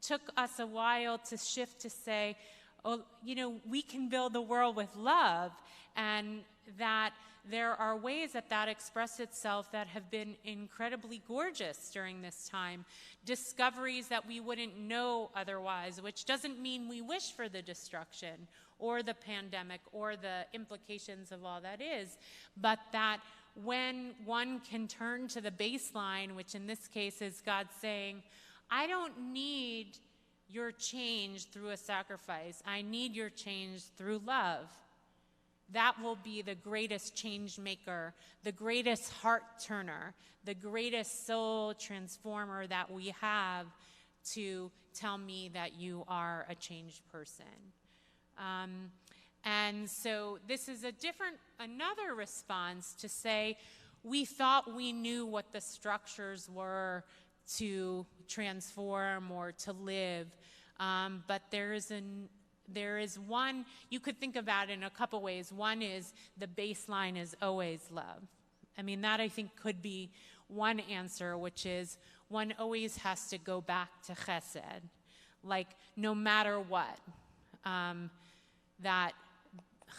A: took us a while to shift to say, we can build the world with love, and that there are ways that express itself that have been incredibly gorgeous during this time. Discoveries that we wouldn't know otherwise, which doesn't mean we wish for the destruction or the pandemic or the implications of all that is, but that when one can turn to the baseline, which in this case is God saying, I don't need your change through a sacrifice. I need your change through love. That will be the greatest change maker, the greatest heart turner, the greatest soul transformer that we have to tell me that you are a changed person. And so this is another response to say, we thought we knew what the structures were to transform or to live, but there is one, you could think about it in a couple ways. One is the baseline is always love. That I think could be one answer, which is one always has to go back to chesed, no matter what, that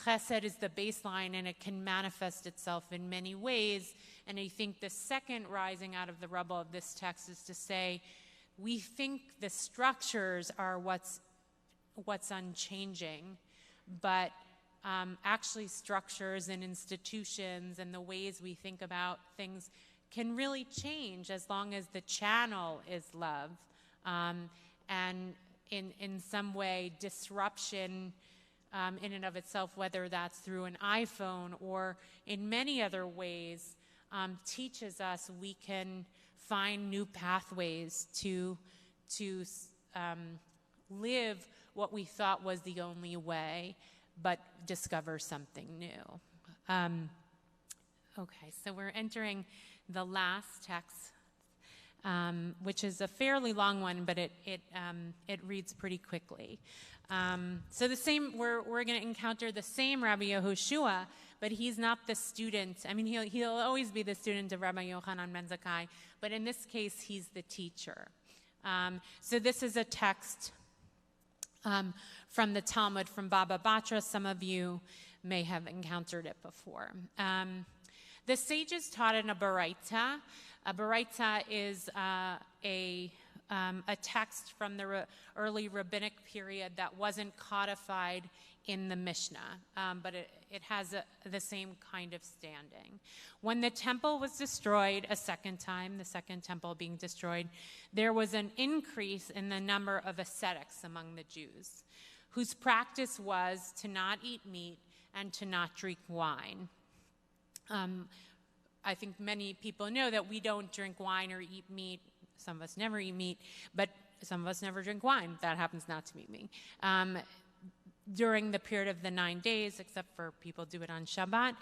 A: chesed is the baseline and it can manifest itself in many ways. And I think the second rising out of the rubble of this text is to say we think the structures are what's unchanging, but actually structures and institutions and the ways we think about things can really change as long as the channel is love. And in some way, disruption in and of itself, whether that's through an iPhone or in many other ways, teaches us we can find new pathways to live what we thought was the only way, but discover something new. Okay, so we're entering the last text, which is a fairly long one, but it reads pretty quickly. So the same, we're going to encounter the same Rabbi Yehoshua, but he's not the student. I mean, he'll always be the student of Rabbi Yochanan ben Zakkai, but in this case, he's the teacher. So this is a text from the Talmud from Baba Batra. Some of you may have encountered it before. The sages taught in a baraita. A baraita is a text from the early rabbinic period that wasn't codified in the Mishnah, but it has the same kind of standing. When the temple was destroyed a second time, the second temple being destroyed, there was an increase in the number of ascetics among the Jews, whose practice was to not eat meat and to not drink wine. I think many people know that we don't drink wine or eat meat. Some of us never eat meat, but some of us never drink wine. That happens not to be me. During the period of the 9 days, except for people do it on Shabbat.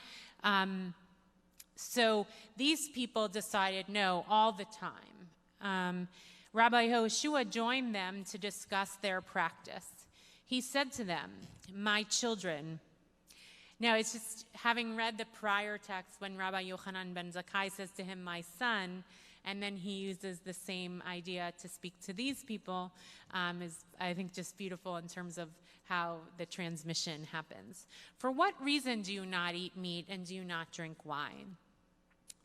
A: So these people decided no all the time. Rabbi Yehoshua joined them to discuss their practice. He said to them, "My children." Now, it's just having read the prior text when Rabbi Yochanan ben Zakkai says to him, "My son," and then he uses the same idea to speak to these people, is, I think, just beautiful in terms of how the transmission happens. "For what reason do you not eat meat and do you not drink wine?"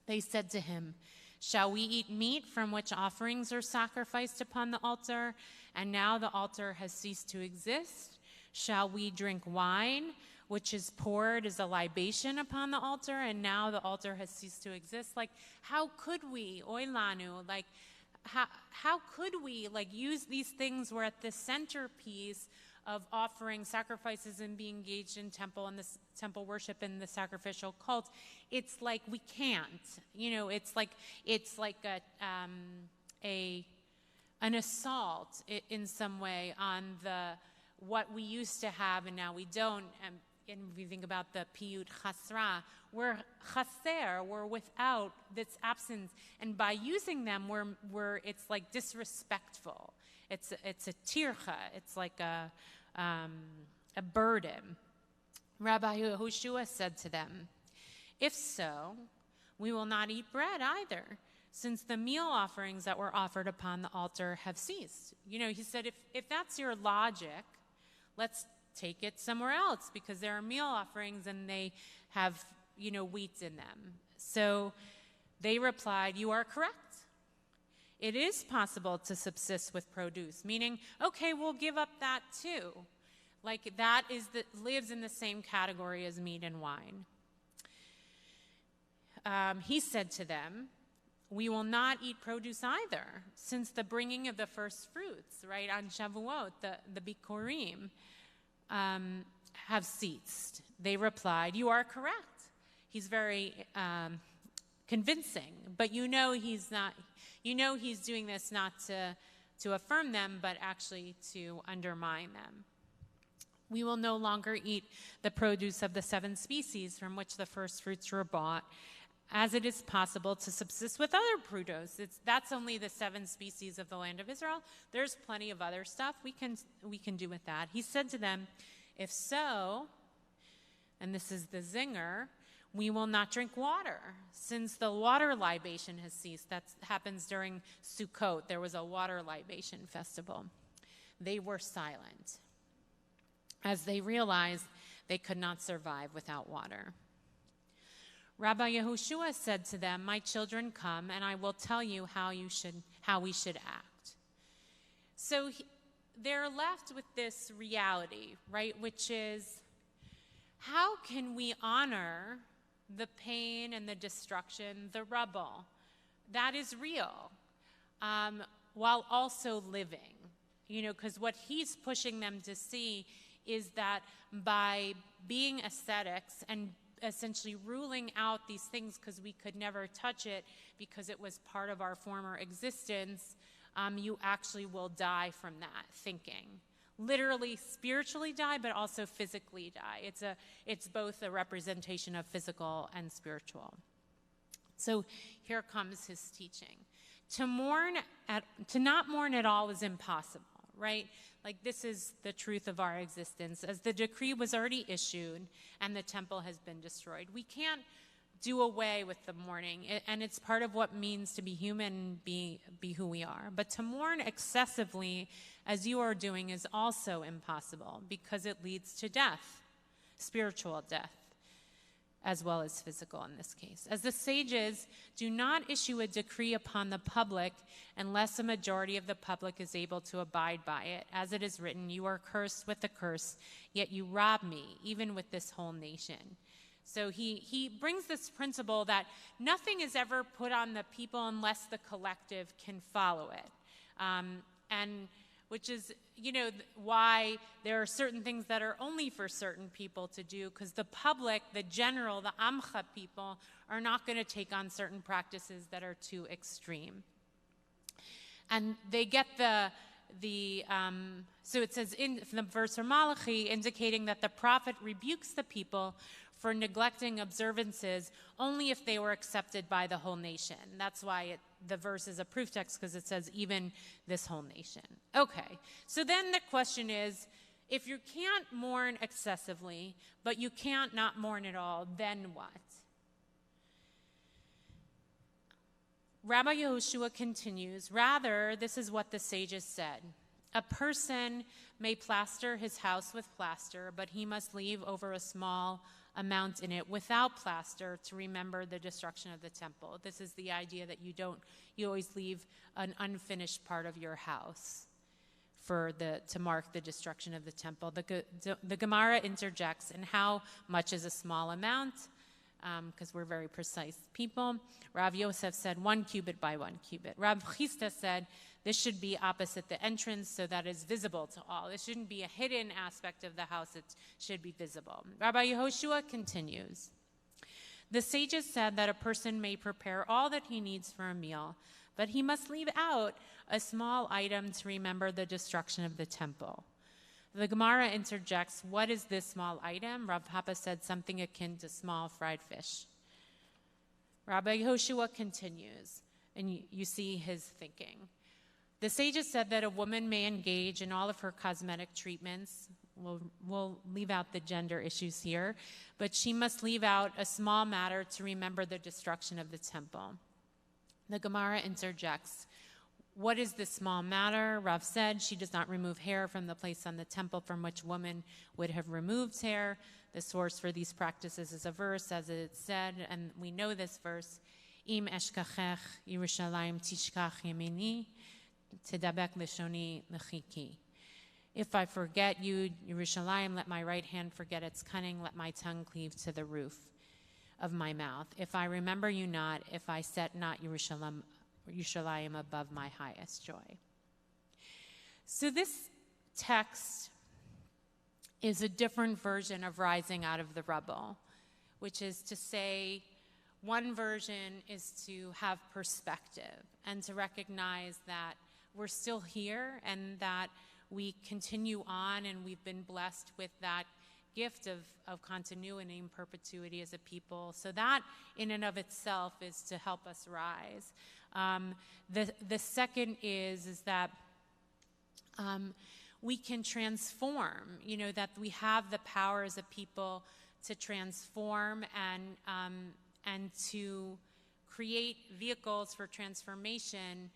A: They said to him, "Shall we eat meat from which offerings are sacrificed upon the altar, and now the altar has ceased to exist? Shall we drink wine, which is poured as a libation upon the altar, and now the altar has ceased to exist?" Like, how could we, oilanu, like, how could we, like, use these things were at the centerpiece of offering sacrifices and being engaged in temple and this temple worship and the sacrificial cult? It's like we can't, it's like an assault in some way on what we used to have and now we don't. And if you think about the piyut chasra, we're chaser, we're without this absence, and by using them, it's like disrespectful. It's a tircha. It's like a burden. Rabbi Yehoshua said to them, "If so, we will not eat bread either, since the meal offerings that were offered upon the altar have ceased." He said, if that's your logic, let's take it somewhere else, because there are meal offerings and they have, wheat in them. So they replied, "You are correct. It is possible to subsist with produce," meaning, okay, we'll give up that too. Like, that lives in the same category as meat and wine. He said to them, "We will not eat produce either, since the bringing of the first fruits, right, on Shavuot, the Bikurim, have ceased." They replied, "You are correct." He's very convincing, but he's not. He's doing this not to affirm them, but actually to undermine them. "We will no longer eat the produce of the 7 species from which the first fruits were bought, as it is possible to subsist with other produce." That's only the 7 species of the land of Israel. There's plenty of other stuff we can do with that. He said to them, "If so," and this is the zinger, "we will not drink water, since the water libation has ceased." That happens during Sukkot. There was a water libation festival. They were silent, as they realized they could not survive without water. Rabbi Yehoshua said to them, "My children, come, and I will tell you how we should act. So they're left with this reality, right, which is, how can we honor the pain and the destruction, the rubble that is real, while also living? You know, because what he's pushing them to see is that by being ascetics and essentially ruling out these things because we could never touch it because it was part of our former existence, you actually will die from that thinking. Literally, spiritually die, but also physically die. It's both a representation of physical and spiritual. So here comes his teaching. To not mourn at all is impossible, right? Like, this is the truth of our existence. As the decree was already issued and the temple has been destroyed, we can't do away with the mourning, and it's part of what it means to be human, be who we are. But to mourn excessively, as you are doing, is also impossible because it leads to death, spiritual death, as well as physical in this case. As the sages do not issue a decree upon the public unless a majority of the public is able to abide by it. As it is written, you are cursed with a curse, yet you rob me, even with this whole nation. So he brings this principle that nothing is ever put on the people unless the collective can follow it. And which is, you know, why there are certain things that are only for certain people to do, because the public, the general, the Amcha people, are not going to take on certain practices that are too extreme. And they get so it says in the verse from Malachi, indicating that the prophet rebukes the people for neglecting observances only if they were accepted by the whole nation. That's why the verse is a proof text, because it says even this whole nation. Okay, so then the question is, if you can't mourn excessively, but you can't not mourn at all, then what? Rabbi Yehoshua continues, rather, this is what the sages said. A person may plaster his house with plaster, but he must leave over a small amount in it without plaster to remember the destruction of the temple. This is the idea that you always leave an unfinished part of your house to mark the destruction of the temple. The Gemara interjects, and how much is a small amount? Because we're very precise people. Rav Yosef said 1 cubit by 1 cubit. Rav Chisda said this should be opposite the entrance so that it's visible to all. It shouldn't be a hidden aspect of the house. It should be visible. Rabbi Yehoshua continues. The sages said that a person may prepare all that he needs for a meal, but he must leave out a small item to remember the destruction of the temple. The Gemara interjects, what is this small item? Rav Papa said something akin to small fried fish. Rabbi Yehoshua continues, and you see his thinking. The sages said that a woman may engage in all of her cosmetic treatments. We'll leave out the gender issues here, but she must leave out a small matter to remember the destruction of the temple. The Gemara interjects, what is this small matter? Rav said she does not remove hair from the place on the temple from which woman would have removed hair. The source for these practices is a verse, as it said, and we know this verse, Im eshkachech Yerushalayim tishkach yemini, tedabek lishoni lechiki. If I forget you, Yerushalayim, let my right hand forget its cunning, let my tongue cleave to the roof of my mouth. If I remember you not, if I set not Yerushalayim above my highest joy. So this text is a different version of rising out of the rubble, which is to say, one version is to have perspective and to recognize that we're still here and that we continue on, and we've been blessed with that gift of continuity and perpetuity as a people. So that in and of itself is to help us rise. The second is that we can transform, that we have the power as a people to transform and to create vehicles for transformation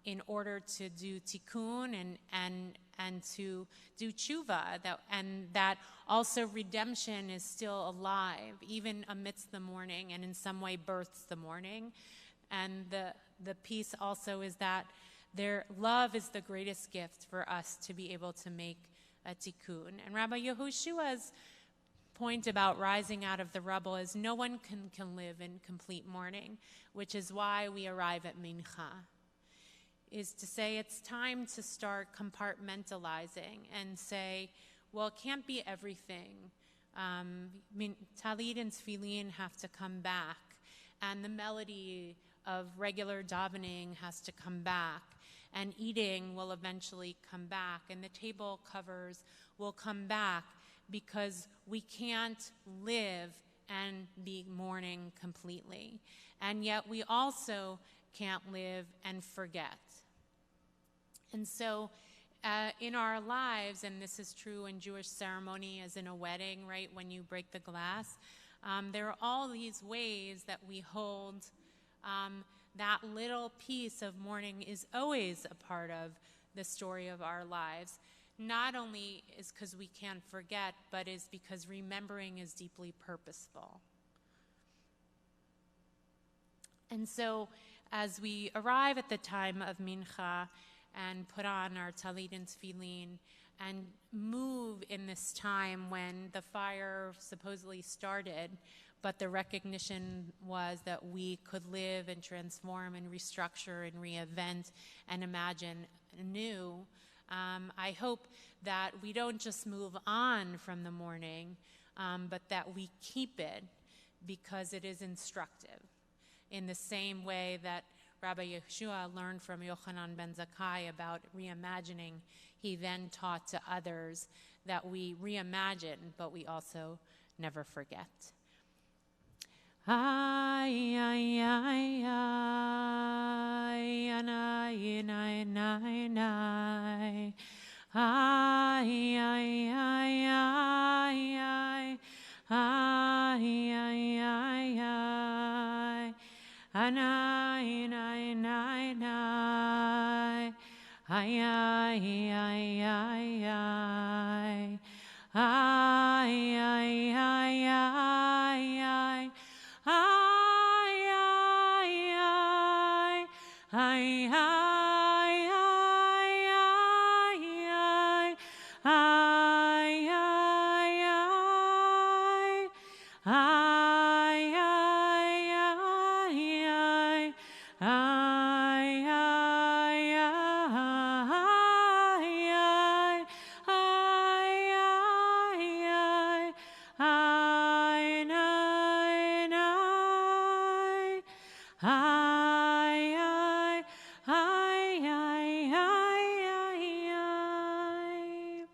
A: in order to do tikkun and to do tshuva, and that also redemption is still alive, even amidst the mourning, and in some way births the mourning. And the piece also is that Their love is the greatest gift for us to be able to make a tikkun. And Rabbi Yehoshua's point about rising out of the rubble is no one can live in complete mourning, which is why we arrive at Minha, is to say it's time to start compartmentalizing and say, well, it can't be everything. Talit and Tefillin have to come back, and the melody of regular davening has to come back, and eating will eventually come back, and the table covers will come back, because we can't live and be mourning completely. And yet we also can't live and forget. And so in our lives, and this is true in Jewish ceremony as in a wedding, right, when you break the glass, there are all these ways that we hold that little piece of mourning is always a part of the story of our lives. Not only is because we can't forget, but is because remembering is deeply purposeful. And so as we arrive at the time of Mincha and put on our talit and tefillin and move in this time when the fire supposedly started, but the recognition was that we could live and transform and restructure and reinvent and imagine anew, I hope that we don't just move on from the mourning, but that we keep it because it is instructive. In the same way that Rabbi Yeshua learned from Yochanan ben Zakkai about reimagining, he then taught to others that we reimagine, but we also never forget. Ay, ay, ay, ay, ay, ay, ay, ay. Ay, ay, ay, ay, ay, ay, ay, ay, ay. Anay, nay, nay, nay. Ay, ay, ay, ay, ay. Ay, ay, ay, ay, ay. Ay, ay, ay. Ay, ay, ay, ay, ay. Ay, ay, ay. Ay, ay, ay, ay. Ay, ay, ay. Ay, ay, ay. Ay, nay, nay. Ay, ay, ay, ay, ay, ay.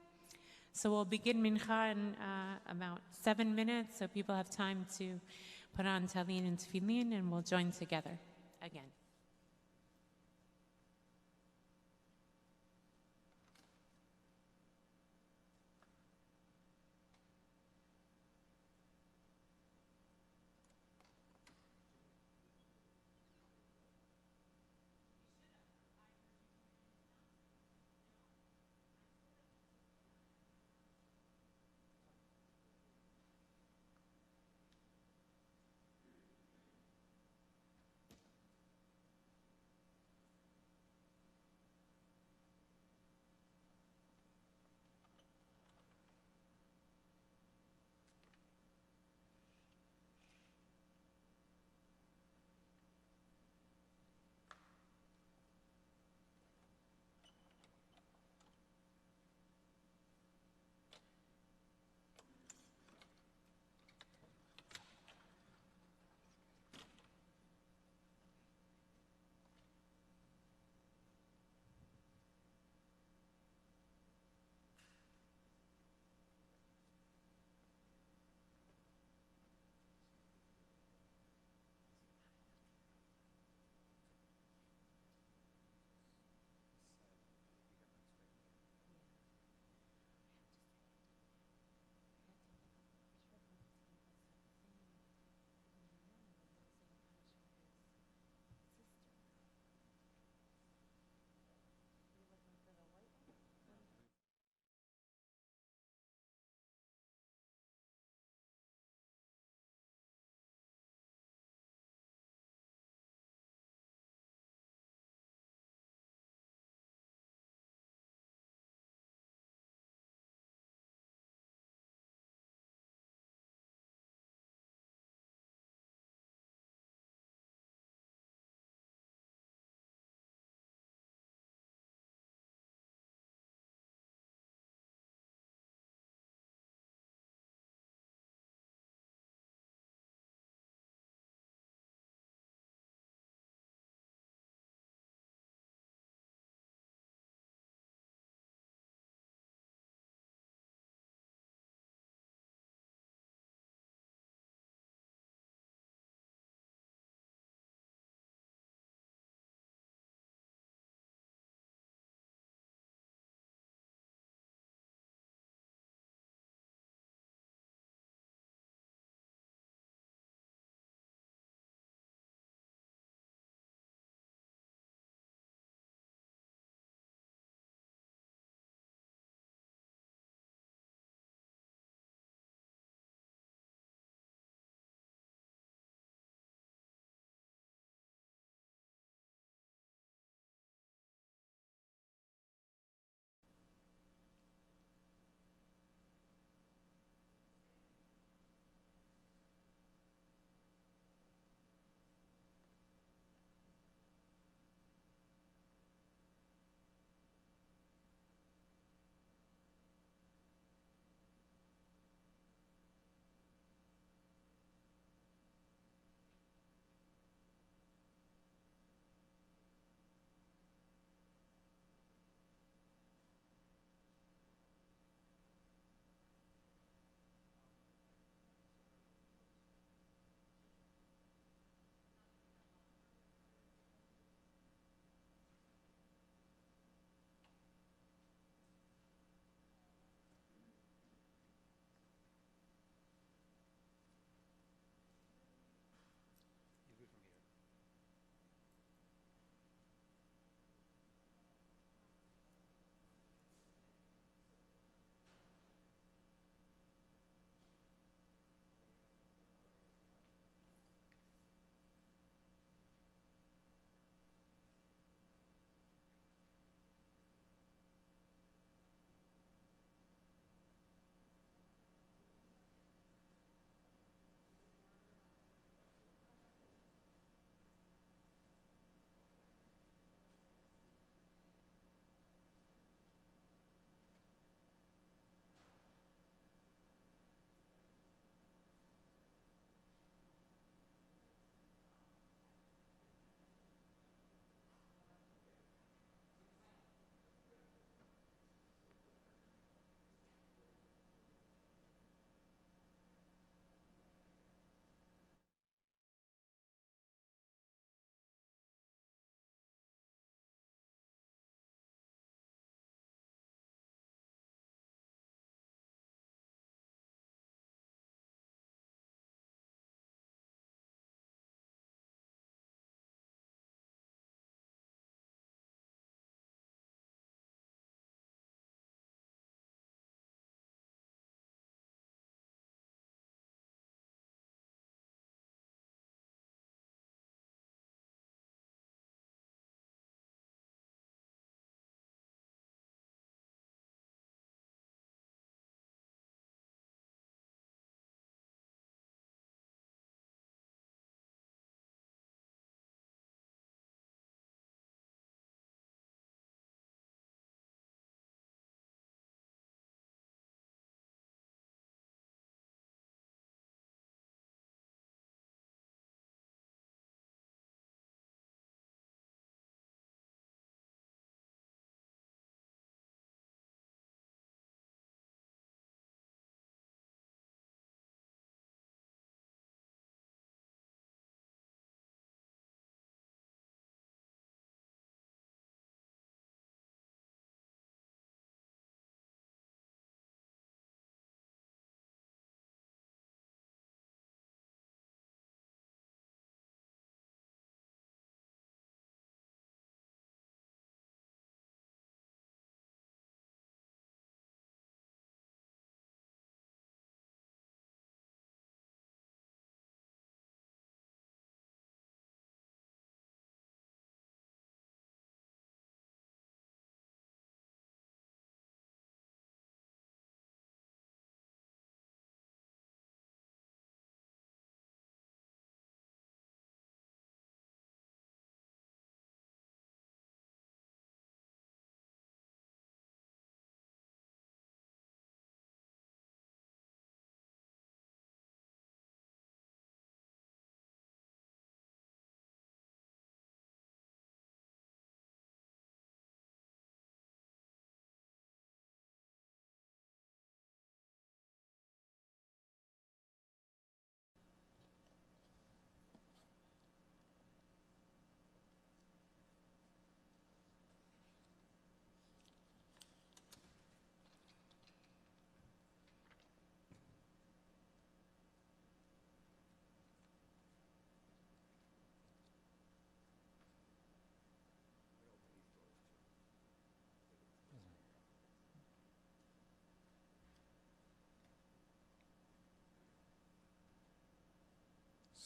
A: So we'll begin Mincha in about 7 minutes, so people have time to put on talit and tefillin, and we'll join together again.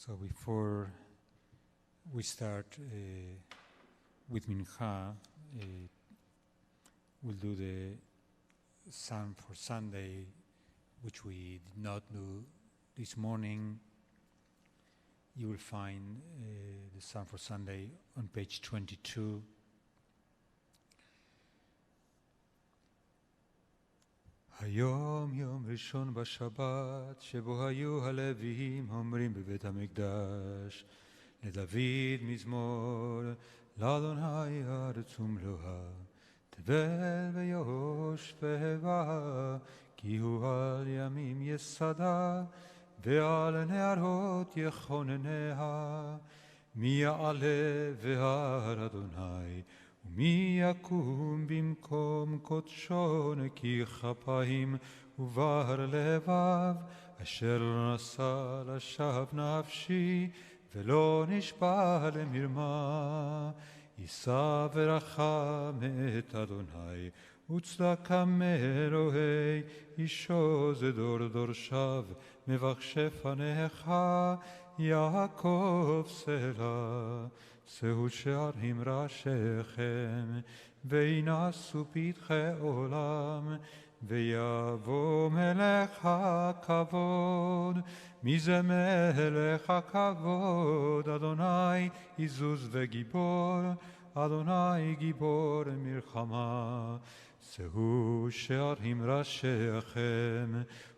F: So before we start with Minha, we'll do the Psalm for Sunday, which we did not do this morning. You will find the Psalm for Sunday on page 22. היום יום ראשון בשבת, שבו היו הלוויים אומרים בבית המקדש, לדוד מזמור, לאדוני הארץ ומלואה, תבל ויוש והבה, כי הוא על ימים יסדה, ועל נהרות יכונניה, מי יעלה בהר אדוני, ומי יקום במקום קודשו נקי כפיים ובר לבב, אשר נשא לשווא נפשי ולא נשבע למרמה. יישא ברכה מאת אדוני וצדקה מאלוהי, אישו זה דור דורשיו מבקשי פניך, יעקב סלה. שאו שערים ראשיכם, וינשאו פתחי עולם, ויבוא מלך הכבוד. מי זה מלך הכבוד? אדוני עזוז וגיבור, אדוני גיבור מלחמה. שאו שערים ראשיכם,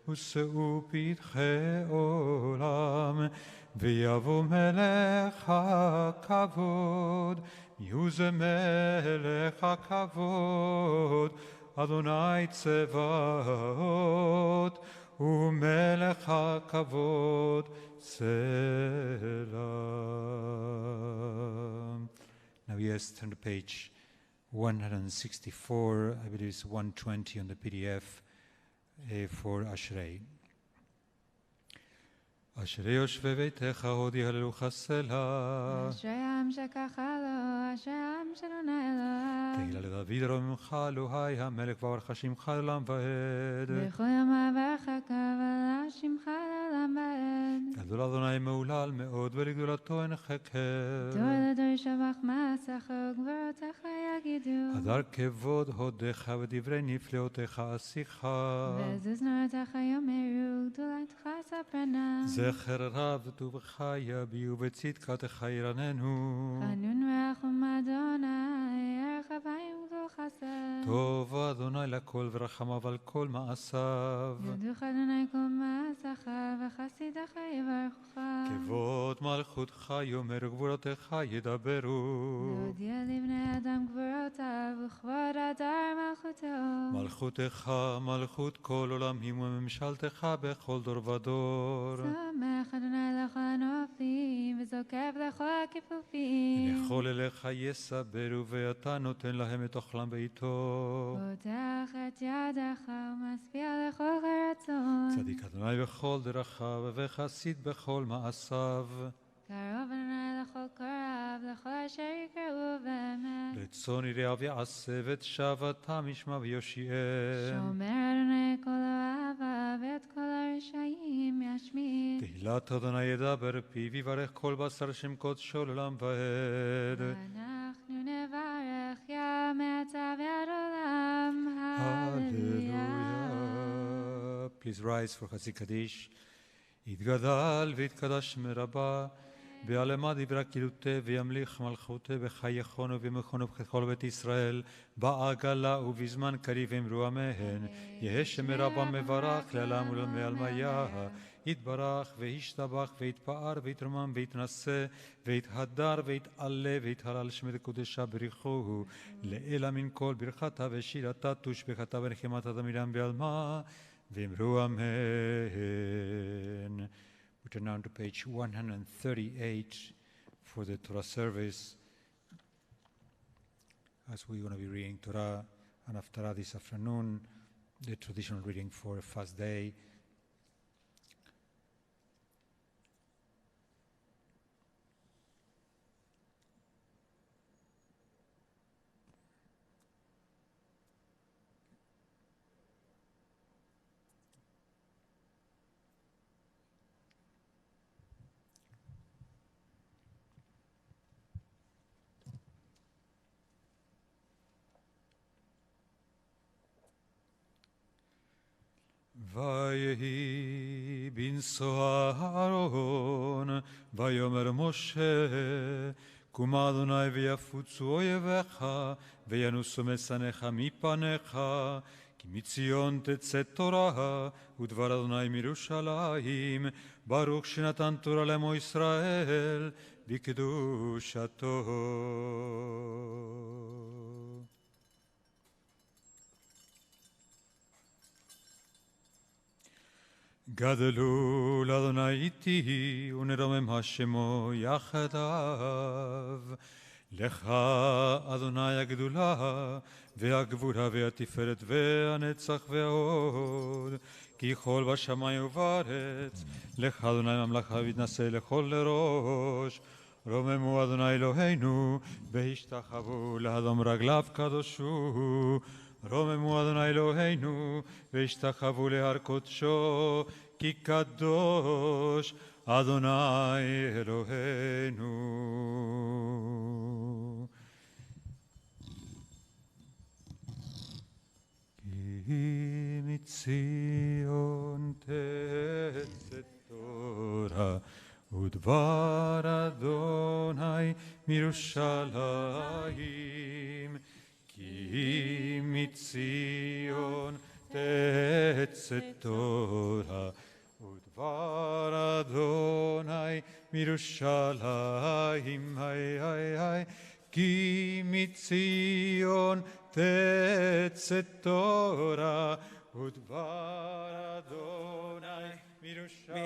F: ושאו פתחי עולם, ויבוא מלך הכבוד. מיהו זה מלך הכבוד? אדוני צבאות, ומלך הכבוד סלה. Now yes, turn to page 164, I believe it's 120 on the PDF for Ashrei. אשרי יושבי ביתך הודי הללוך סלה.
G: אשרי העם שככה לו, אשרי העם שלונה אלוהיו.
F: תהילה לדוד רוממך אלוהי המלך וברך שמך לעולם ועד.
G: בכל ימיו ורחקיו עלה שמך לעולם ועד.
F: גדול אדוני מהולל מאוד ולגדולתו אין חקר.
G: דור לדור ישבח מעשיך וגבורותיך יגידו.
F: הדר כבוד הודיך ודברי נפלאותיך עשיך.
G: ועזוז נורתך יאמרו גדולתך ספרנה.
F: זכר רב טובך יביאו וצדקתך ירננו.
G: חנון ורחום אדוני ערך אפיים וגדול חסד.
F: טוב אדוני לכל ורחמיו על כל מעשיו.
G: יודוך אדוני כל מעשיך וחסידיך יברכוך.
F: כבוד מלכותך יאמר גבורותיך ידברו.
G: להודיע לבני אדם גבורותיו וכבוד הדר מלכותו.
F: מלכותך מלכות כל עולמים וממשלתך בכל דור ודור.
G: שמח אדוני לכל הנופלים וזוקף לכל הכיפופים.
F: לכל אליך יסברו ואתה נותן להם את אוכלם בעיתו.
G: פותח את ידך ומשפיע לכל רצון.
F: צדיק אדוני בכל דרכיו וחסיד בכל מעשיו.
G: קרוב אדוני לכל קרב לכל אשר יקראו באמת.
F: רצון יראיו יעשה ואת שבתם ישמע ויושיעם.
G: שומר אדוני כל אוהביו ואת כל הרשעים ישמיד.
F: תהילת אדוני ידבר פיו יברך כל בשר שם קודשו לעולם ועד.
G: אנחנו נברך יא מעתה ועד עולם. הללויה.
F: Please rise for חצי קדיש. יתגדל ויתקדש מרבה, ועלמה דברה קילותה וימליך מלכותה בחייכונו ומכונו בכל בית ישראל, בעגלה ובזמן קריב אמרו אמן. יהא שמרבה מברך לעולם ולעלמיה. יתברך וישתבח ויתפאר ויתרומם ויתנשא ויתהדר ויתעלה ויתהלל שמי קודשה בריחוהו, לאלה מן כל ברכתה ושירתה תושבחתה ונחמתה תמידם בעלמה. ואמרו אמן. We turn now to page 138 for the Torah service, as we're going to be reading Torah and Haftarah this afternoon, the traditional reading for a fast day. ויהי בנשוא אהרון, ויאמר משה, קומה אדוני ויפוצו אויביך, וינוסו משנאיך מפניך, כי מציון תצא תורה, ודבר אדוני מירושלים, ברוך שנתן תורה לעמו ישראל, בקדושתו. גדלו לאדוני איתי, ונרומם השמו יחדיו. לך אדוני הגדולה, והגבורה והתפארת והנצח וההוד, כי כל בשמיים ובארץ, לך אדוני ממלכה והתנשא לכל לראש. רוממו אדוני אלוהינו, והשתחוו לאדום רגליו קדושו. רוממו אדוני אלוהינו, והשתחוו להר קודשו, כי קדוש אדוני אלוהינו. כי מציון תצא תורה, ודבר אדוני מירושלים. כי מציון תצא תורה, ודבר אדוני מירושלים. כי מציון תצא תורה, ודבר אדוני מירושלים.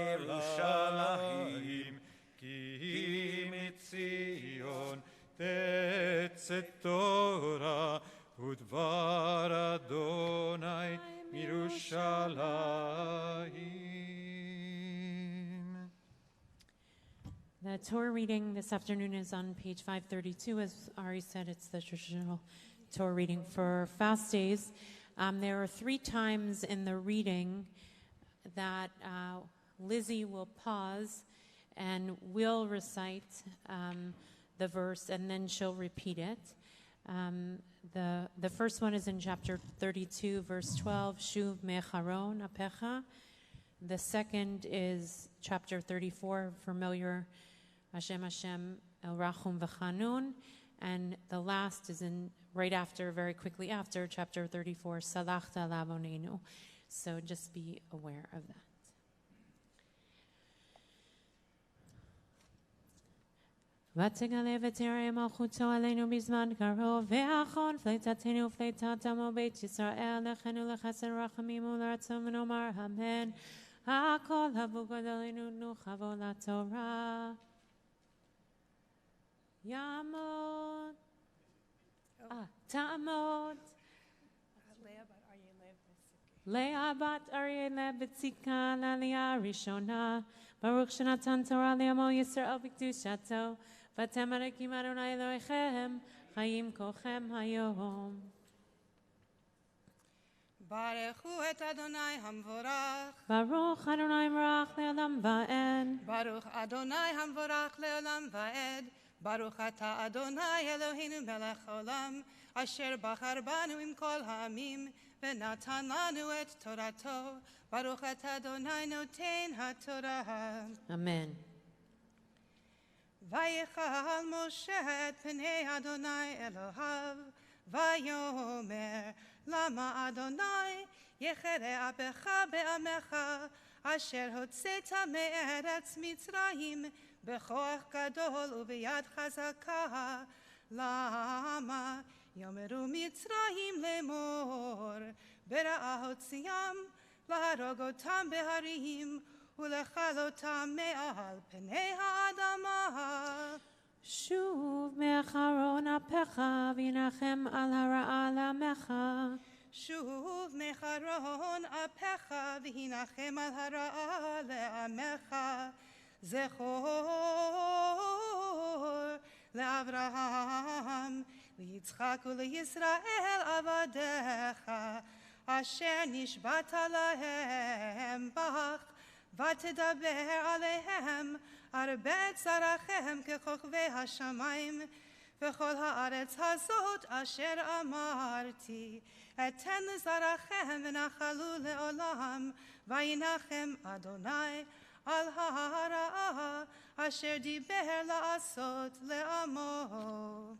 F: כי מציון תצא תורה, ודבר אדוני מירושלים.
A: The Torah reading this afternoon is on page 532. As Ari said, it's the traditional Torah reading for fast days. There are 3 times in the reading that Lizzie will pause and will recite the verse, and then she'll repeat it. The first one is in chapter 32, verse 12, Shuv mecharon apecha. The second is chapter 34, familiar, Hashem Hashem el rachum v'chanun. And the last is in right after, very quickly after, chapter 34, Salachta lavonenu. So just be aware of that. ותגלה ותראה מלכותו עלינו בזמן קרוב, ואחרון פליטתנו ופליטת עמו בית ישראל, לכנו לחסד רחמים ולרצון ונאמר אמן. הכל הבו גדלנו נוחבו לתורה. יעמוד. תעמוד. לאה בת אריה לבציקה לעלייה הראשונה. ברוך שנתן תורה לעמו ישראל בקדושתו. ואתם מריקים אדוני אלוהיכם, חיים כולכם היום.
H: ברכו את אדוני המבורך.
A: ברוך אדוני מבורך לעולם ועד.
H: ברוך אדוני המבורך לעולם ועד. ברוך אתה אדוני אלוהינו מלך העולם, אשר בחר בנו עם כל העמים, ונתן לנו את תורתו. ברוך אתה אדוני נותן התורה.
A: אמן.
H: ויחל משה את פני אדוני אלוהיו, ויאמר, למה אדוני יחרה אפך בעמך, אשר הוצאת מארץ מצרים, בכוח גדול וביד חזקה. למה יאמרו מצרים לאמור, ברעה הוציאם, להרוג אותם בהרים, ולכלותם מעל פני האדמה.
A: שוב מאחרון אפיך, וינחם על הרעה לעמך.
H: שוב מאחרון אפיך, וינחם על הרעה לעמך. זכור לאברהם, ליצחק ולישראל עבדיך, אשר נשבעת להם בך, ותדבר עליהם הרבה צרכם ככוכבי השמיים, וכל הארץ הזאת אשר אמרתי, אתן לזרעכם ונחלו לעולם, וינחם אדוני על הרעה אשר דיבר לעשות לעמו.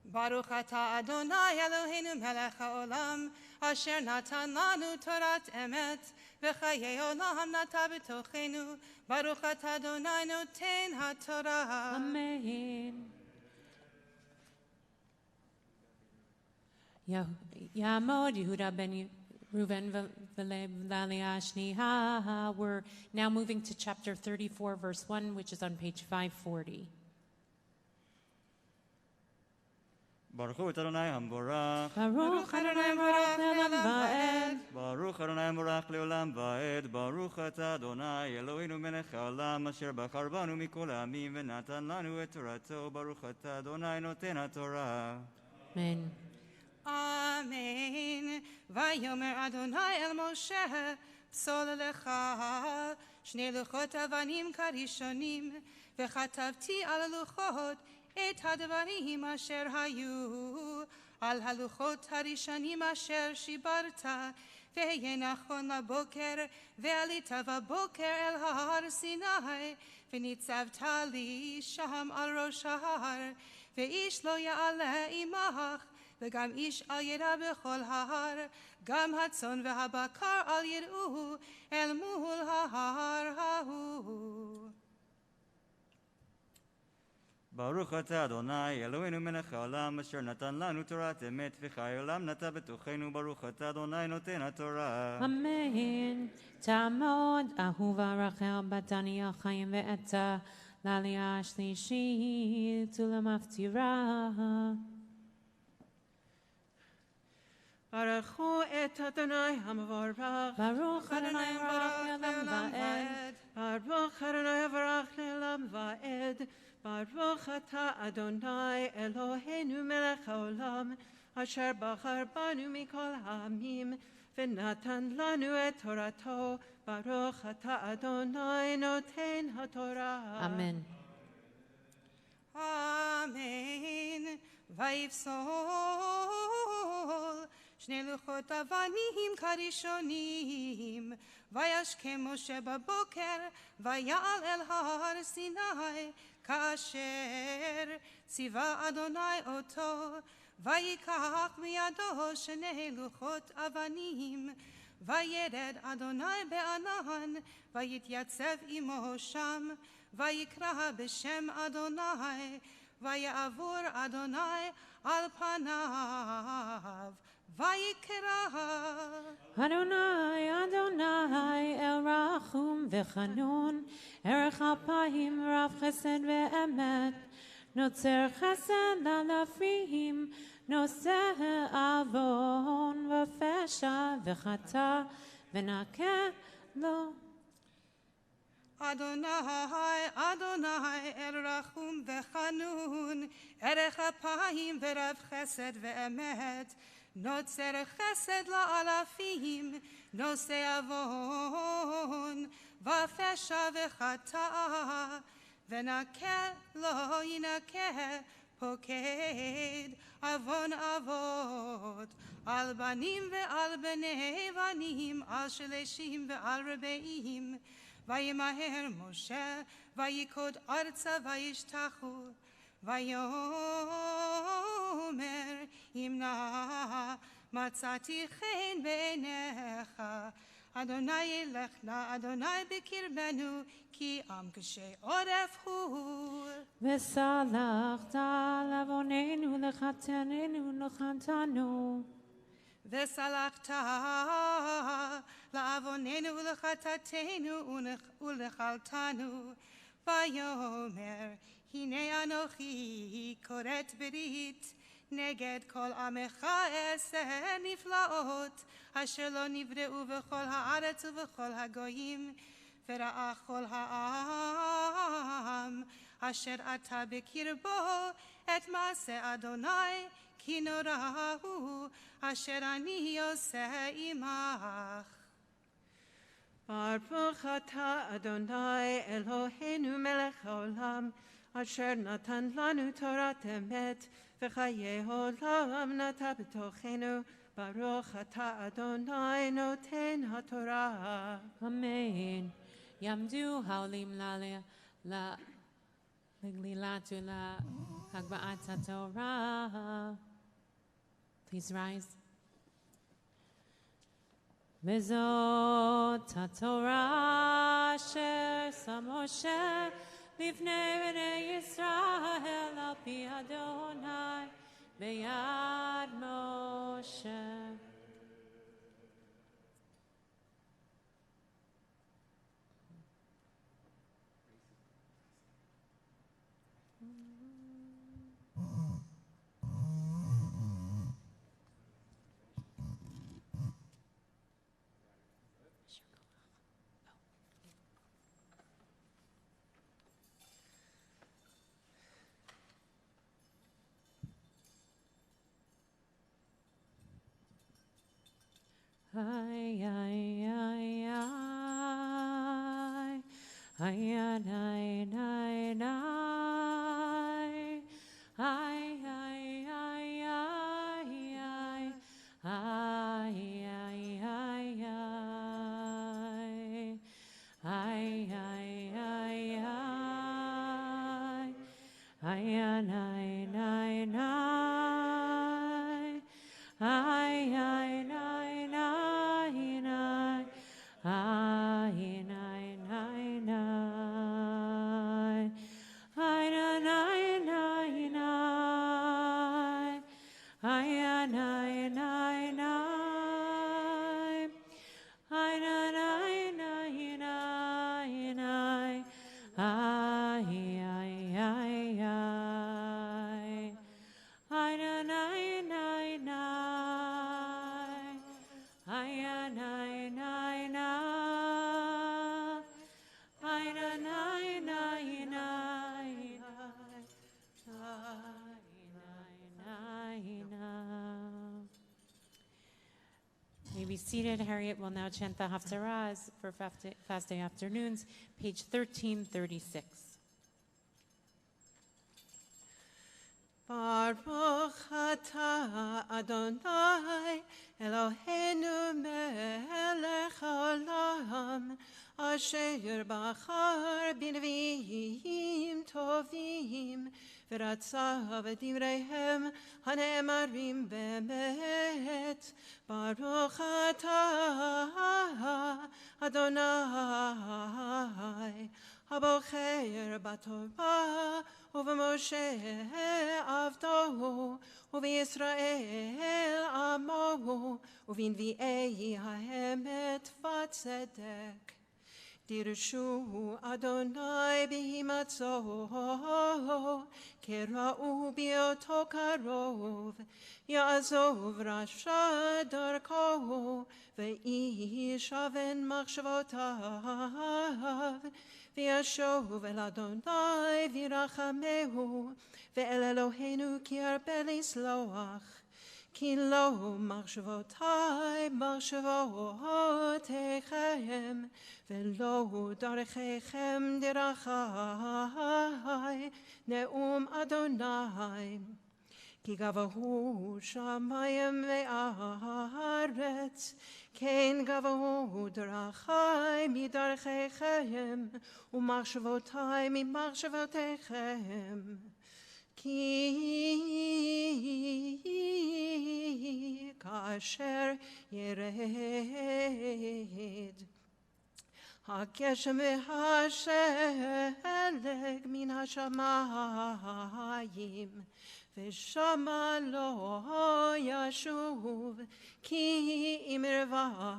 H: ברוך אתה אדוני אלוהינו מלך העולם, אשר נתן לנו תורת אמת, וחיי עולם נטע בתוכנו. ברוך אתה אדוני נותן התורה.
A: אמן. Yamod Yehuda ben Reuven v'Leah Shniha. We're now moving to chapter 34, verse 1, which is on page 540.
I: Baruch hu et Adonai hamborach.
A: Baruch Adonai Baruch Le'olam Va'ed.
I: Baruch Adonai hamborach le'olam va'ed. Baruch ata Adonai Eloheinu melech haolam asher bachar banu mikol ha'amim v'natan lanu et torato. Baruch ata Adonai noten haTorah.
A: Amen.
H: Amen. ויאמר אדוני אל משה, פסול לך שני לוחות אבנים כראשונים, וכתבתי על הלוחות את הדברים אשר היו על הלוחות הראשונים אשר שיברת, והיה נכון לבוקר, ועלית בבוקר אל ההר סיני, וניצבת לי שם על ראש ההר, ואיש לא יעלה עמך, וגם איש אל ירא בכל ההר, גם הצאן והבקר אל יראו אל מול ההר ההוא.
I: Baruch ata Adonai Eloheinu melech haolam asher natan lanu torat emet v'chai olam nata betochenu. Baruch ata Adonai noten haTorah.
A: Amen. Tamod Ahuva Rachel Batani Achayim Ve'eta Lalia Shlishi Tulamaftira.
C: Baruch et Adonai HaMavorach.
A: Baruch Adonai Baruch Le'olam Va'ed.
C: Baruch Adonai Baruch Le'olam Va'ed. Baruch ata Adonai Eloheinu melech haolam, asher bachar banu mikol ha'amim, v'natan lanu et torato. Baruch ata Adonai noten haTorah.
A: Amen.
H: Amen. ויפסול שני לוחות אבנים כראשונים, וישכם משה בבוקר, ויעל אל הר סיני, כאשר ציווה אדוני אותו, ויקח בידו שני לוחות אבנים, וירד אדוני בענן, ויתייצב עמו שם, ויקרא בשם אדוני, ויעבור אדוני על פניו, ויקרא
A: Adonai, Adonai, El Rachum V'Chanun, Erech Apayim, Rav Chesed Ve'emet, Notzer Chesed Lalafim, Noseh Avon V'Fesha V'Chata V'Nakeh Lo.
H: Adonai, Adonai, El Rachum V'Chanun, Erech Apayim V'Rav Chesed Ve'emet, Notzer Chesed La'alafim, Noseh Avon V'Fesha V'Chata, V'Nakeh Lo Yinakeh, Poked Avon Avot, Al Banim Ve'al Bnei Banim, Al Sheleshim Ve'al Rebeim. וימהר משה, ויקוד ארצה וישתחו, ויאמר אם נא מצאתי חן בעיניך, אדוני ילך נא, אדוני בקרבנו, כי עם קשה עורף הוא.
A: וסלחת לעווננו, לחטאנו, לחטאנו.
H: וסלחת לעווננו ולחטאתנו ולחלטנו, ויאמר הנה אנוכי כורת ברית נגד כל עמך אעשה נפלאות אשר לא נבראו בכל הארץ ובכל הגויים, וראה כל העם אשר אתה בקרבו את מעשה אדוני, כי נורא הוא אשר אני עושה עמך.
C: Baruch ata Adonai Eloheinu melech haolam, אשר נתן לנו תורת אמת וחיי עולם נטע בתוכנו. ברוך אתה אדוני נותן התורה.
A: Amen. Yamdu haolim l'glilatu l'hagba'at haTorah. Please rise. Mezot haTorah asher sa Moshe lifnei bnei Yisrael al pi Adonai beyad Moshe. Ay, ay, ay, ay, ay, ay, ay, ay, ay, ay, ay, ay, ay, ay, ay, ay, ay, Be seated. Harriet will now chant the Haftarahs for Fast Day Afternoons, page 1336.
C: Baruch atah Adonai Eloheinu melech haolam asher bachar b'neviim tovim v'ratzav v'divreihem hane'emarim be'emet. Baruch atah Adonai Habocher b'Torah ובמשה עבדו ובישראל עמו ובנביאי האמת והצדק. דרשו אדוני בהימצאו קראו בהיותו קרוב. יעזוב רשע דרכו ואיש אבן מחשבותיו. וישוב אל אדוני וירחמהו ואל אלוהינו כי ירבה לסלוח. כי לא מחשבותי מחשבותיכם ולא דרכיכם דרכי נאום אדוני. כי גבהו שמים וארץ כן גבהו דרכי מדרכיכם ומחשבותי ממחשבותיכם. כי כאשר ירד הגשם והשלג מן השמיים ושמה לא ישוב. כי אם רבה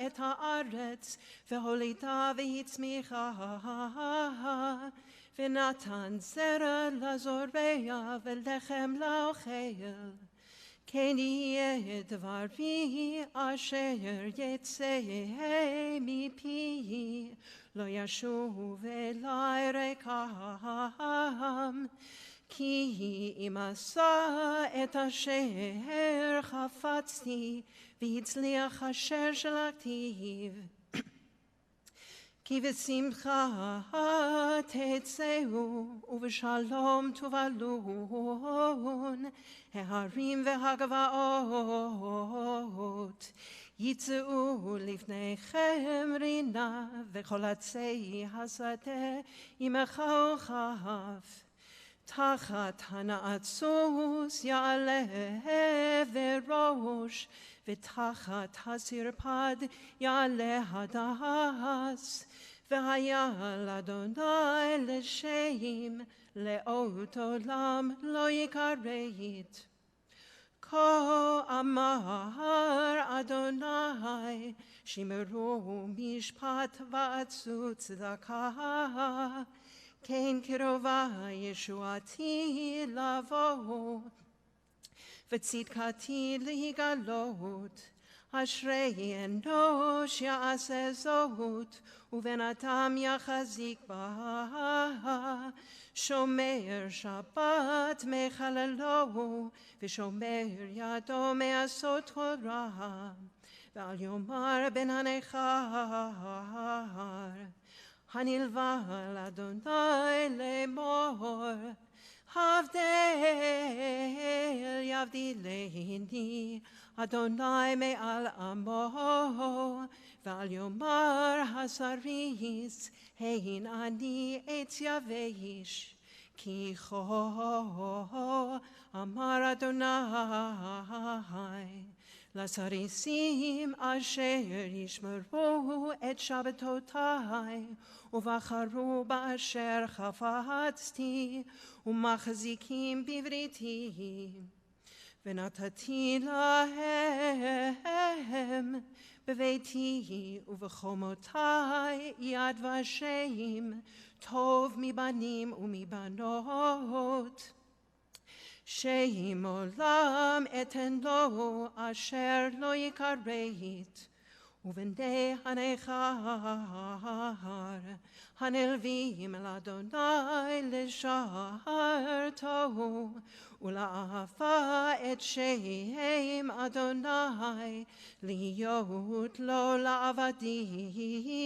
C: את הארץ והולידה והצמיחה ונתן זרע לזורע ולחם לאוכל. כן יהיה דברי אשר יצא מפי לא ישוב אלי ריקם. כי אם עשה את אשר חפצתי והצליח אשר שלחתיו. כי בשמחה תצאו ובשלום תובלון, ההרים והגבעות יצאו לפניכם רינה, וכל עצי השדה עמך כף. תחת הנעצוץ יעלה וראש, ותחת הסרפד יעלה הדס. והיה לאדוני לשם, לאות עולם לא יכרית. כה אמר אדוני, שמרו משפט ועשו צדקה, כן קרובה ישועתי לבוא, וצדקתי לגלות. אשרי אנוש יעשה זאת, ובן אדם יחזיק בה. שומר שבת מחללו, ושומר ידו מעשות כל רע. ואל יאמר בן הנכר, הנלווה לאדוני לאמור, הבדל יבדילני אדוני מעל עמו. ואל יאמר הזריז, הן אני עץ יבש, כי כה אמר אדוני, לזריזים אשר ישמרו את שבתותי, ובחרו באשר חפצתי, ומחזיקים בבריתי. ונתתי להם בביתי ובחומותי יד ושם, טוב מבנים ומבנות. שם עולם אתן לו אשר לא יכרית, ובני הנכר הנלווים לאדוני לשרתו, ולאהבה את שם אדוני, להיות לו לעבדים.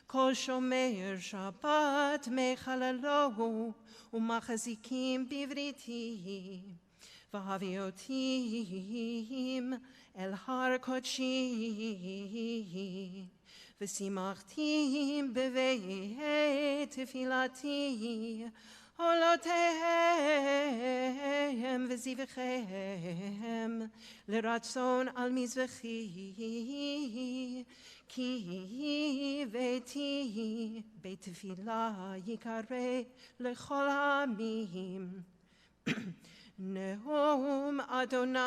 C: כל שומר שבת מחללו, ומחזיקים בבריתי. והביא אותים אל הר קודשי, ושימחתי בבית תפילתי. עולותיהם וזבחיהם לרצון על מזבחי, כי ביתי בית תפילה יקרא לכל העמים. נאום אדוני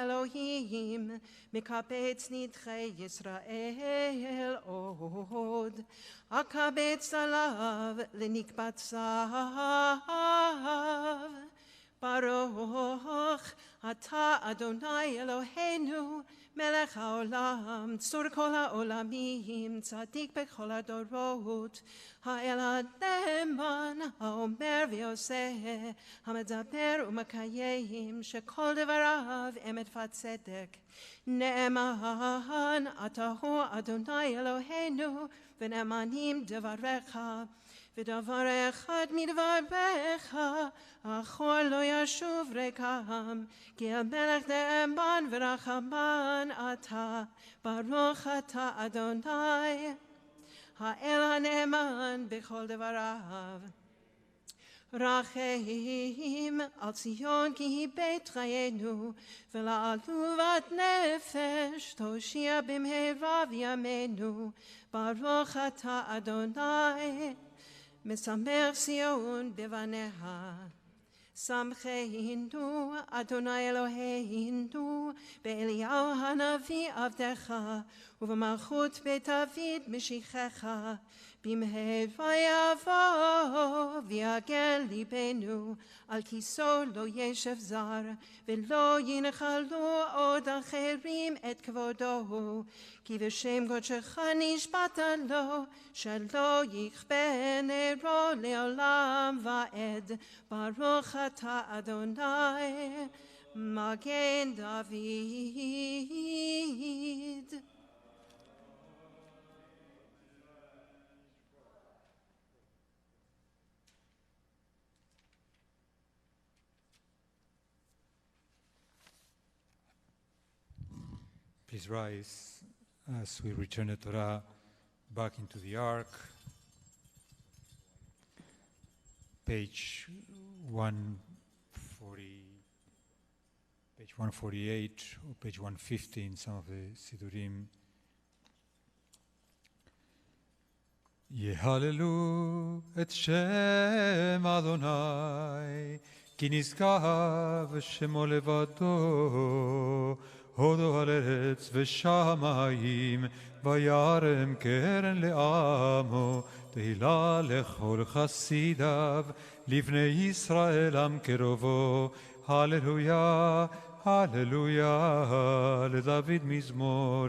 C: אלוהים, מקבץ נדחי ישראל עוד. אקבץ עליו לנקבציו. ברוך אתה אדוני אלוהינו, מלך העולם, צור כל העולמים, צדיק בכל הדורות, האל הנאמן, האומר ועושה, המדבר ומקיים, שכל דבריו אמת וצדק. נאמן אתה הוא אדוני אלוהינו, ונאמנים דבריך. ודבר אחד מדבריך, אחור לא ישוב ריקם, כי המלך נאמן ורחמן אתה. ברוך אתה אדוני, האל הנאמן בכל דבריו. רחם על ציון כי היא בית חיינו, ולעלובת נפש תושיע במהרה בימינו. ברוך אתה אדוני, משמח ציון בבניה. שמחנו אדוני אלוהינו באליהו הנביא עבדך, ובמלכות בית דוד משיחך. במהרה יבוא ויגל ליבנו, על כיסו לא ישב זר, ולא ינחלו עוד אחרים את כבודו. כי בשם קודשך נשבעת לו, שלא יכבה נרו לעולם ועד. ברוך אתה אדוני, מגן דוד.
F: Please rise as we return the Torah back into the Ark. Page 148 or page 150 in some of the Sidurim. יהללו את שם אדוני, כי נשגב שמו לבדו, הודו על ארץ ושמיים, וירם קרן לעמו, תהילה לכל חסידיו, לבני ישראל עם קרובו, הללויה, הללויה, לדוד מזמור,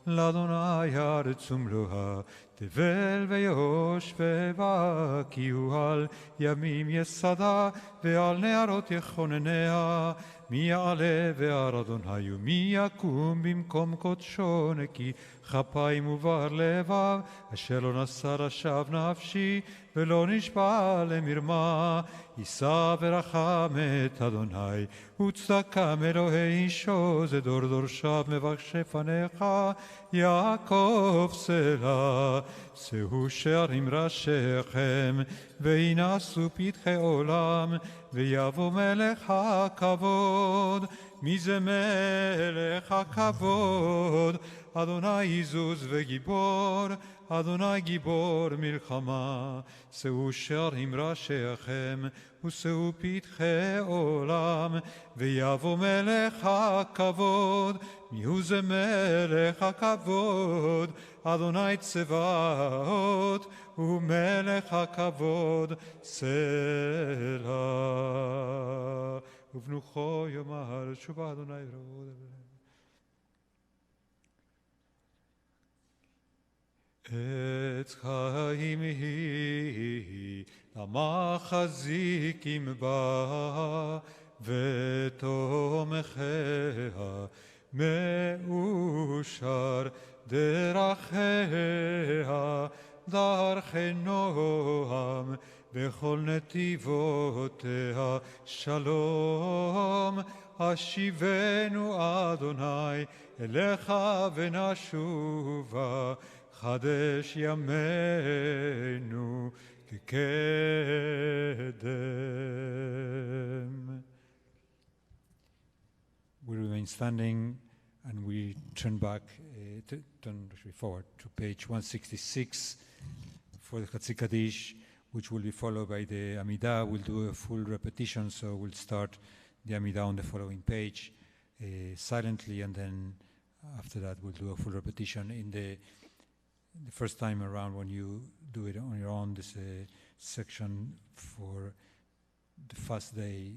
F: לאדוני הארץ ומלואה, תבל ויושביה, כי הוא על ימים יסדה, ועל נהרות יכונניה, מי יעלה בהר אדוני, ומי יקום במקום קודשו, נקי כפיים ובר לבב, אשר לא נשא רשב נפשי, ולא נשבע למרמה, יישא ורחם את אדוני, וצדקם אלוהי אישו, זה דור דורשיו מבקשי פניך, יעקב סלע, שאו שערים ראשיכם, וינשאו פתחי עולם, ויבוא מלך הכבוד. מי זה מלך הכבוד? אדוני עזוז וגיבור, אדוני גיבור מלחמה. שאו שערים ראשיכם, ושאו פתחי עולם, ויבוא מלך הכבוד. מיהו זה מלך הכבוד? אדוני צבאות, ומלך הכבוד סלע. ובנוחו יאמר שובה אדוני רוד. עץ חיים היא, למה חזיקים בה, ותומכיה מאושר דרכיה, דרכי נועם, בכל נתיבותיה שלום. השיבנו אדוני אליך ונשובה, חדש ימינו כקדם. We remain standing and we turn back, turn forward to page 166 for the Chatzi Kaddish, which will be followed by the Amidah. We'll do a full repetition, so we'll start the Amidah on the following page silently, and then after that we'll do a full repetition. In the first time around, when you do it on your own, there's a section for the fast day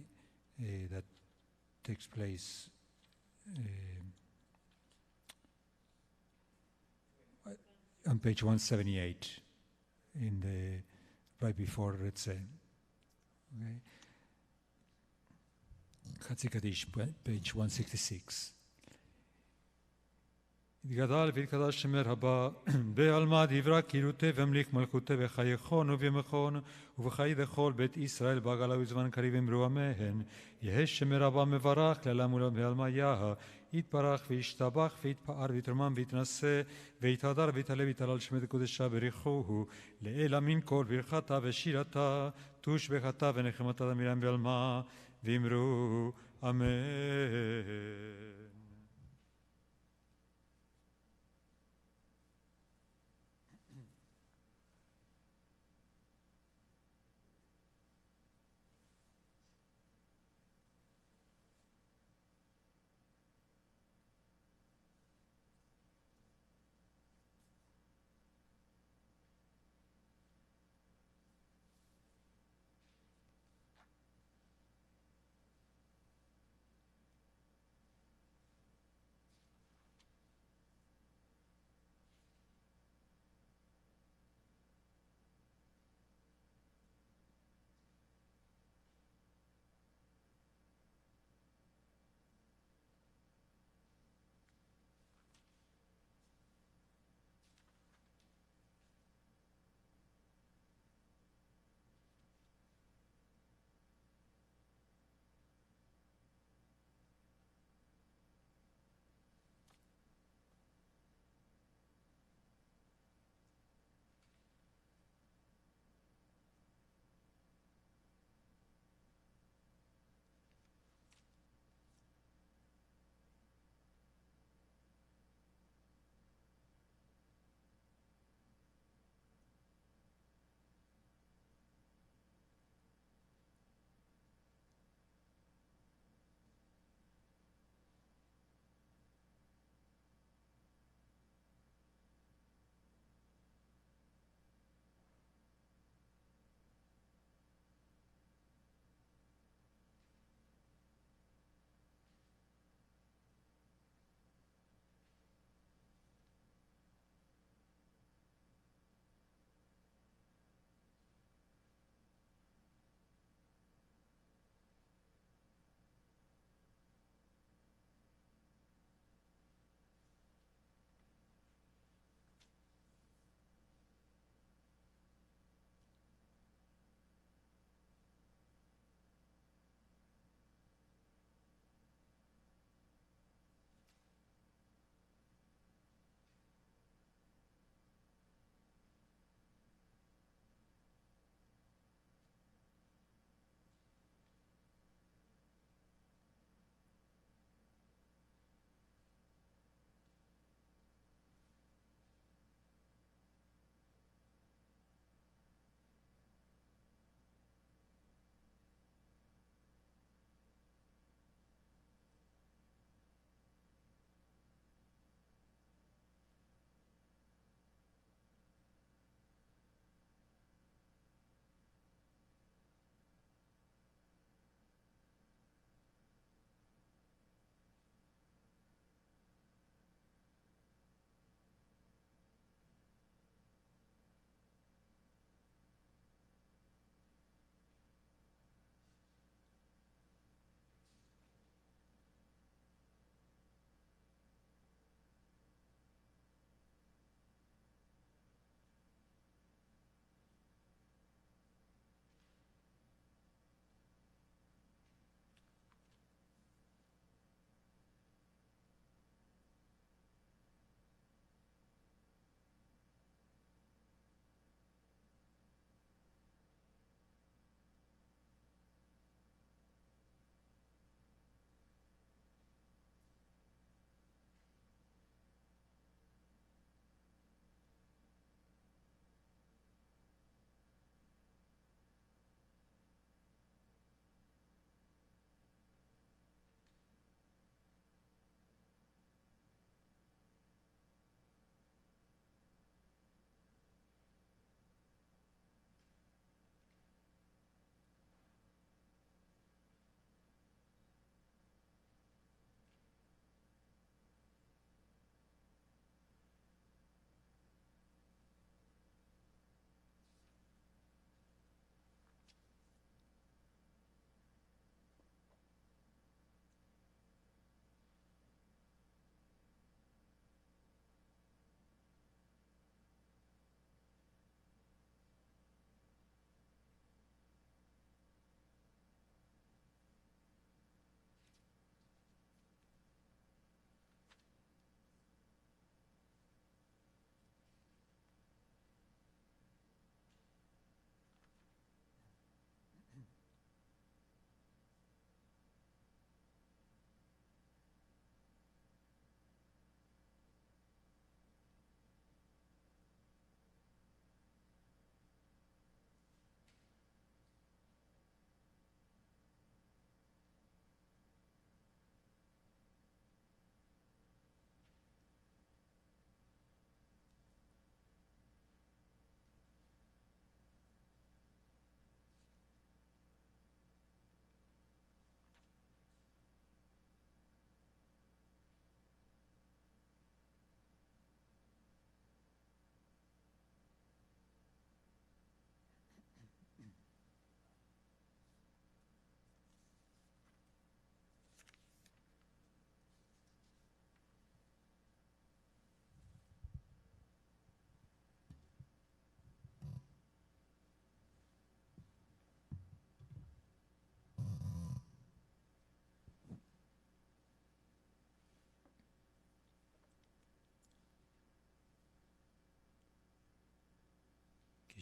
F: that takes place on page 178 in the right before Ritzeh. Okay. Chatzi Kaddish, page 166. יתגדל ויתקדש שמר הבא, בעלמא דברה קילותי ומליך מלכותי בחייכון ובמכון, ובחיי דכל בית ישראל בעגלה וזמן קריב אמרו אמן. יהא שמר הבא מברך לעולם ולעולם בעלמא יהא, יתברך וישתבח ויתפאר ויתרומם ויתנשא, ויתהדר ויתעלה ויתהלל שמו קודשה בריחוהו, לאל אמין כל ברכתה ושירתה, תושבחתה ונחמתה דמירם בעלמא, ואמרו אמן.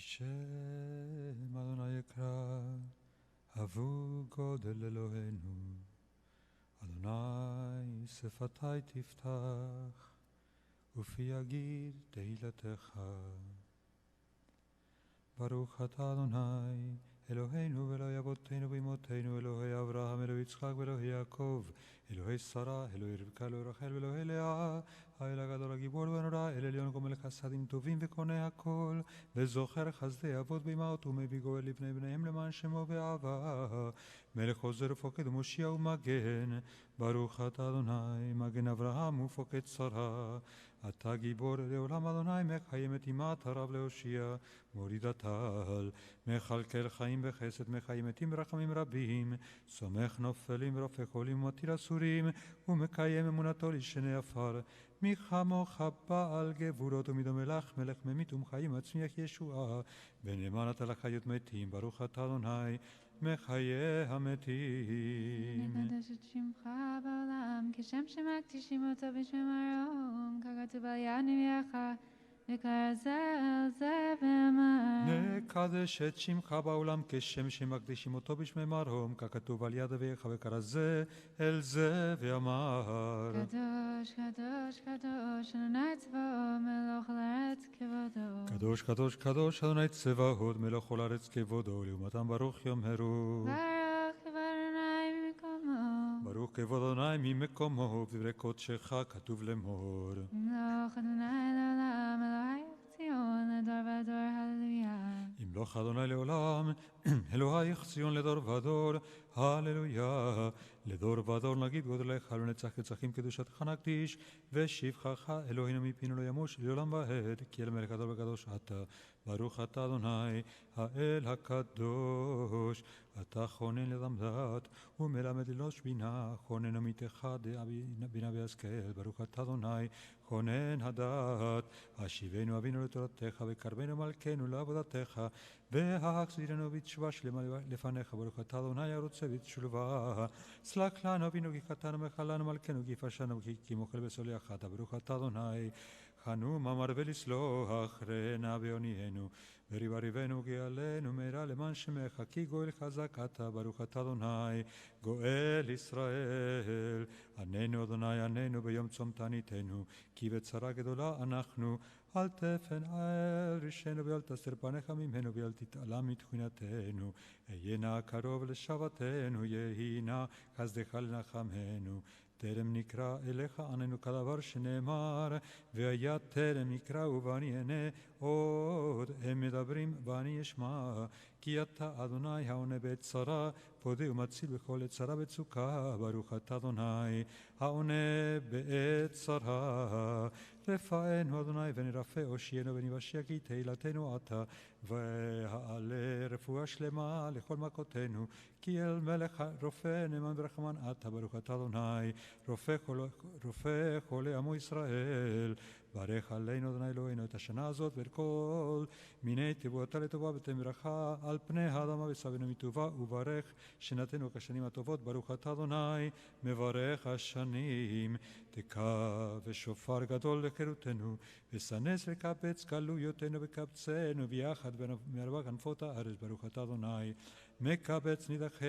F: שם אדוני יקרא, הבו גודל אלוהינו. אדוני שפתי תפתח, ופי יגיד תהילתך. ברוך אתה אדוני, אלוהינו ואלוהי אבותינו ואמותינו, אלוהי אברהם, אלוהי יצחק ואלוהי יעקב, אלוהי שרה, אלוהי רבקה, אלוהי רחל ואלוהי לאה, האל הגדול הגיבור והנורא, אל עליון גומל חסדים טובים וקונה הכל, וזוכר חסדי אבות ואימהות ומביא גואל לבני בניהם למען שמו ואהבה, מלך עוזר ופוקד ומושיע ומגן. ברוך אתה אדוני, מגן אברהם ופוקד שרה. אתה גיבור לעולם אדוני, מקיים את אימת הרב להושיע, מוריד הטל, מכלכל חיים בחסד, מחיים מתים ברחמים רבים, סומך נופלים ורופא חולים ומטיל אסורים, ומקיים אמונתו לישני עפר. מי כמוך בעל גבורות ומדומה לך, מלך ממית ומחיים מצמיח ישועה, ונאמן אתה לחיות מתים. ברוך אתה אדוני, מחיי המתים.
G: נקדש את שמך בעולם, כשם שמקדישים אותו בשם הרום, ככתוב על יד נביאך, וקרא זה אל זה ואמר.
F: נקדש את שמך בעולם, כשם שמקדישים אותו בשמי מרום, ככתוב על יד נביאך, וקרא זה אל זה ואמר.
G: קדוש, קדוש, קדוש, אדוני צבאות, מלוך כל הארץ כבודו.
F: קדוש, קדוש, קדוש, אדוני צבאות, מלוך כל הארץ כבודו, לעומתם ברוך יאמרו.
G: ברוך כבוד אדוני ממקומו.
F: ברוך כבוד אדוני ממקומו, ובדברי קודשך כתוב לאמור.
G: ימלוך אדוני לעולם, אלוהי ציון לדור ודור, הללויה.
F: ימלוך אדוני לעולם, אלוהיך ציון לדור ודור, הללויה. לדור ודור נגיד גודלך, לנצח נצחים קדושתך נקדיש, ושבחך אלוהינו מפינו לא ימוש לעולם ועד, כי אל מלך גדול וקדוש אתה. ברוך אתה אדוני, האל הקדוש, אתה חונן לאדם דעת, ומלמד לנוש בינה, חונן עמיתך בינה והשכל. ברוך אתה אדוני, חונן הדעת, השיבנו אבינו לתורתך, וקרבנו מלכנו לעבודתך, והחזירנו בתשובה שלמה לפניך. ברוך אתה אדוני הרוצה בתשובה, סלח לנו אבינו כי חטאנו, מחלנו מלכנו כי פשענו, כי מוחל בסולח אתה. ברוך אתה אדוני, חנום אמר ולסלוח, רנה בעוניינו, וריבה ריבנו גאלנו מהרה למען שמך, כי גואל חזק אתה. ברוך אתה אדוני, גואל ישראל. עננו אדוני עננו ביום צום תעניתנו, כי בצרה גדולה אנחנו. אל תפן אל רישנו ואל תסתר פניך ממנו, ואל תתעלם מתחינתנו. היה נא קרוב לשוותנו, יהי נא חסדך לנחמנו. טרם נקרא אליך עננו כדבר שנאמר, והיה טרם נקרא ובאני אענה עוד. הם מדברים ואני אשמע, כי אתה אדוני העונה בעת צרה, פודה ומציל בכל עת צרה בצוקה. ברוך אתה אדוני העונה בעת צרה. רפאנו אדוני ונרפא, הושיענו ונבשע, כי תהילתנו אתה, והעלה רפואה שלמה לכל מכותינו, כי אל מלך רופא נאמן ורחמן אתה. ברוך אתה אדוני רופא חולי עמו ישראל. ברך עלינו אדוני אלוהינו את השנה הזאת ואת כל מיני תבואתה לטובה ותן ברכה על פני האדמה, וסבינו מטובה, וברך שנתנו כשנים הטובות. ברוך אתה אדוני מברך השנים. תקע ושופר גדול לחירותנו, וסנס לקבץ גלויותינו וקבצנו ביחד מארבע כנפות הארץ. ברוך אתה אדוני מקבץ נידחי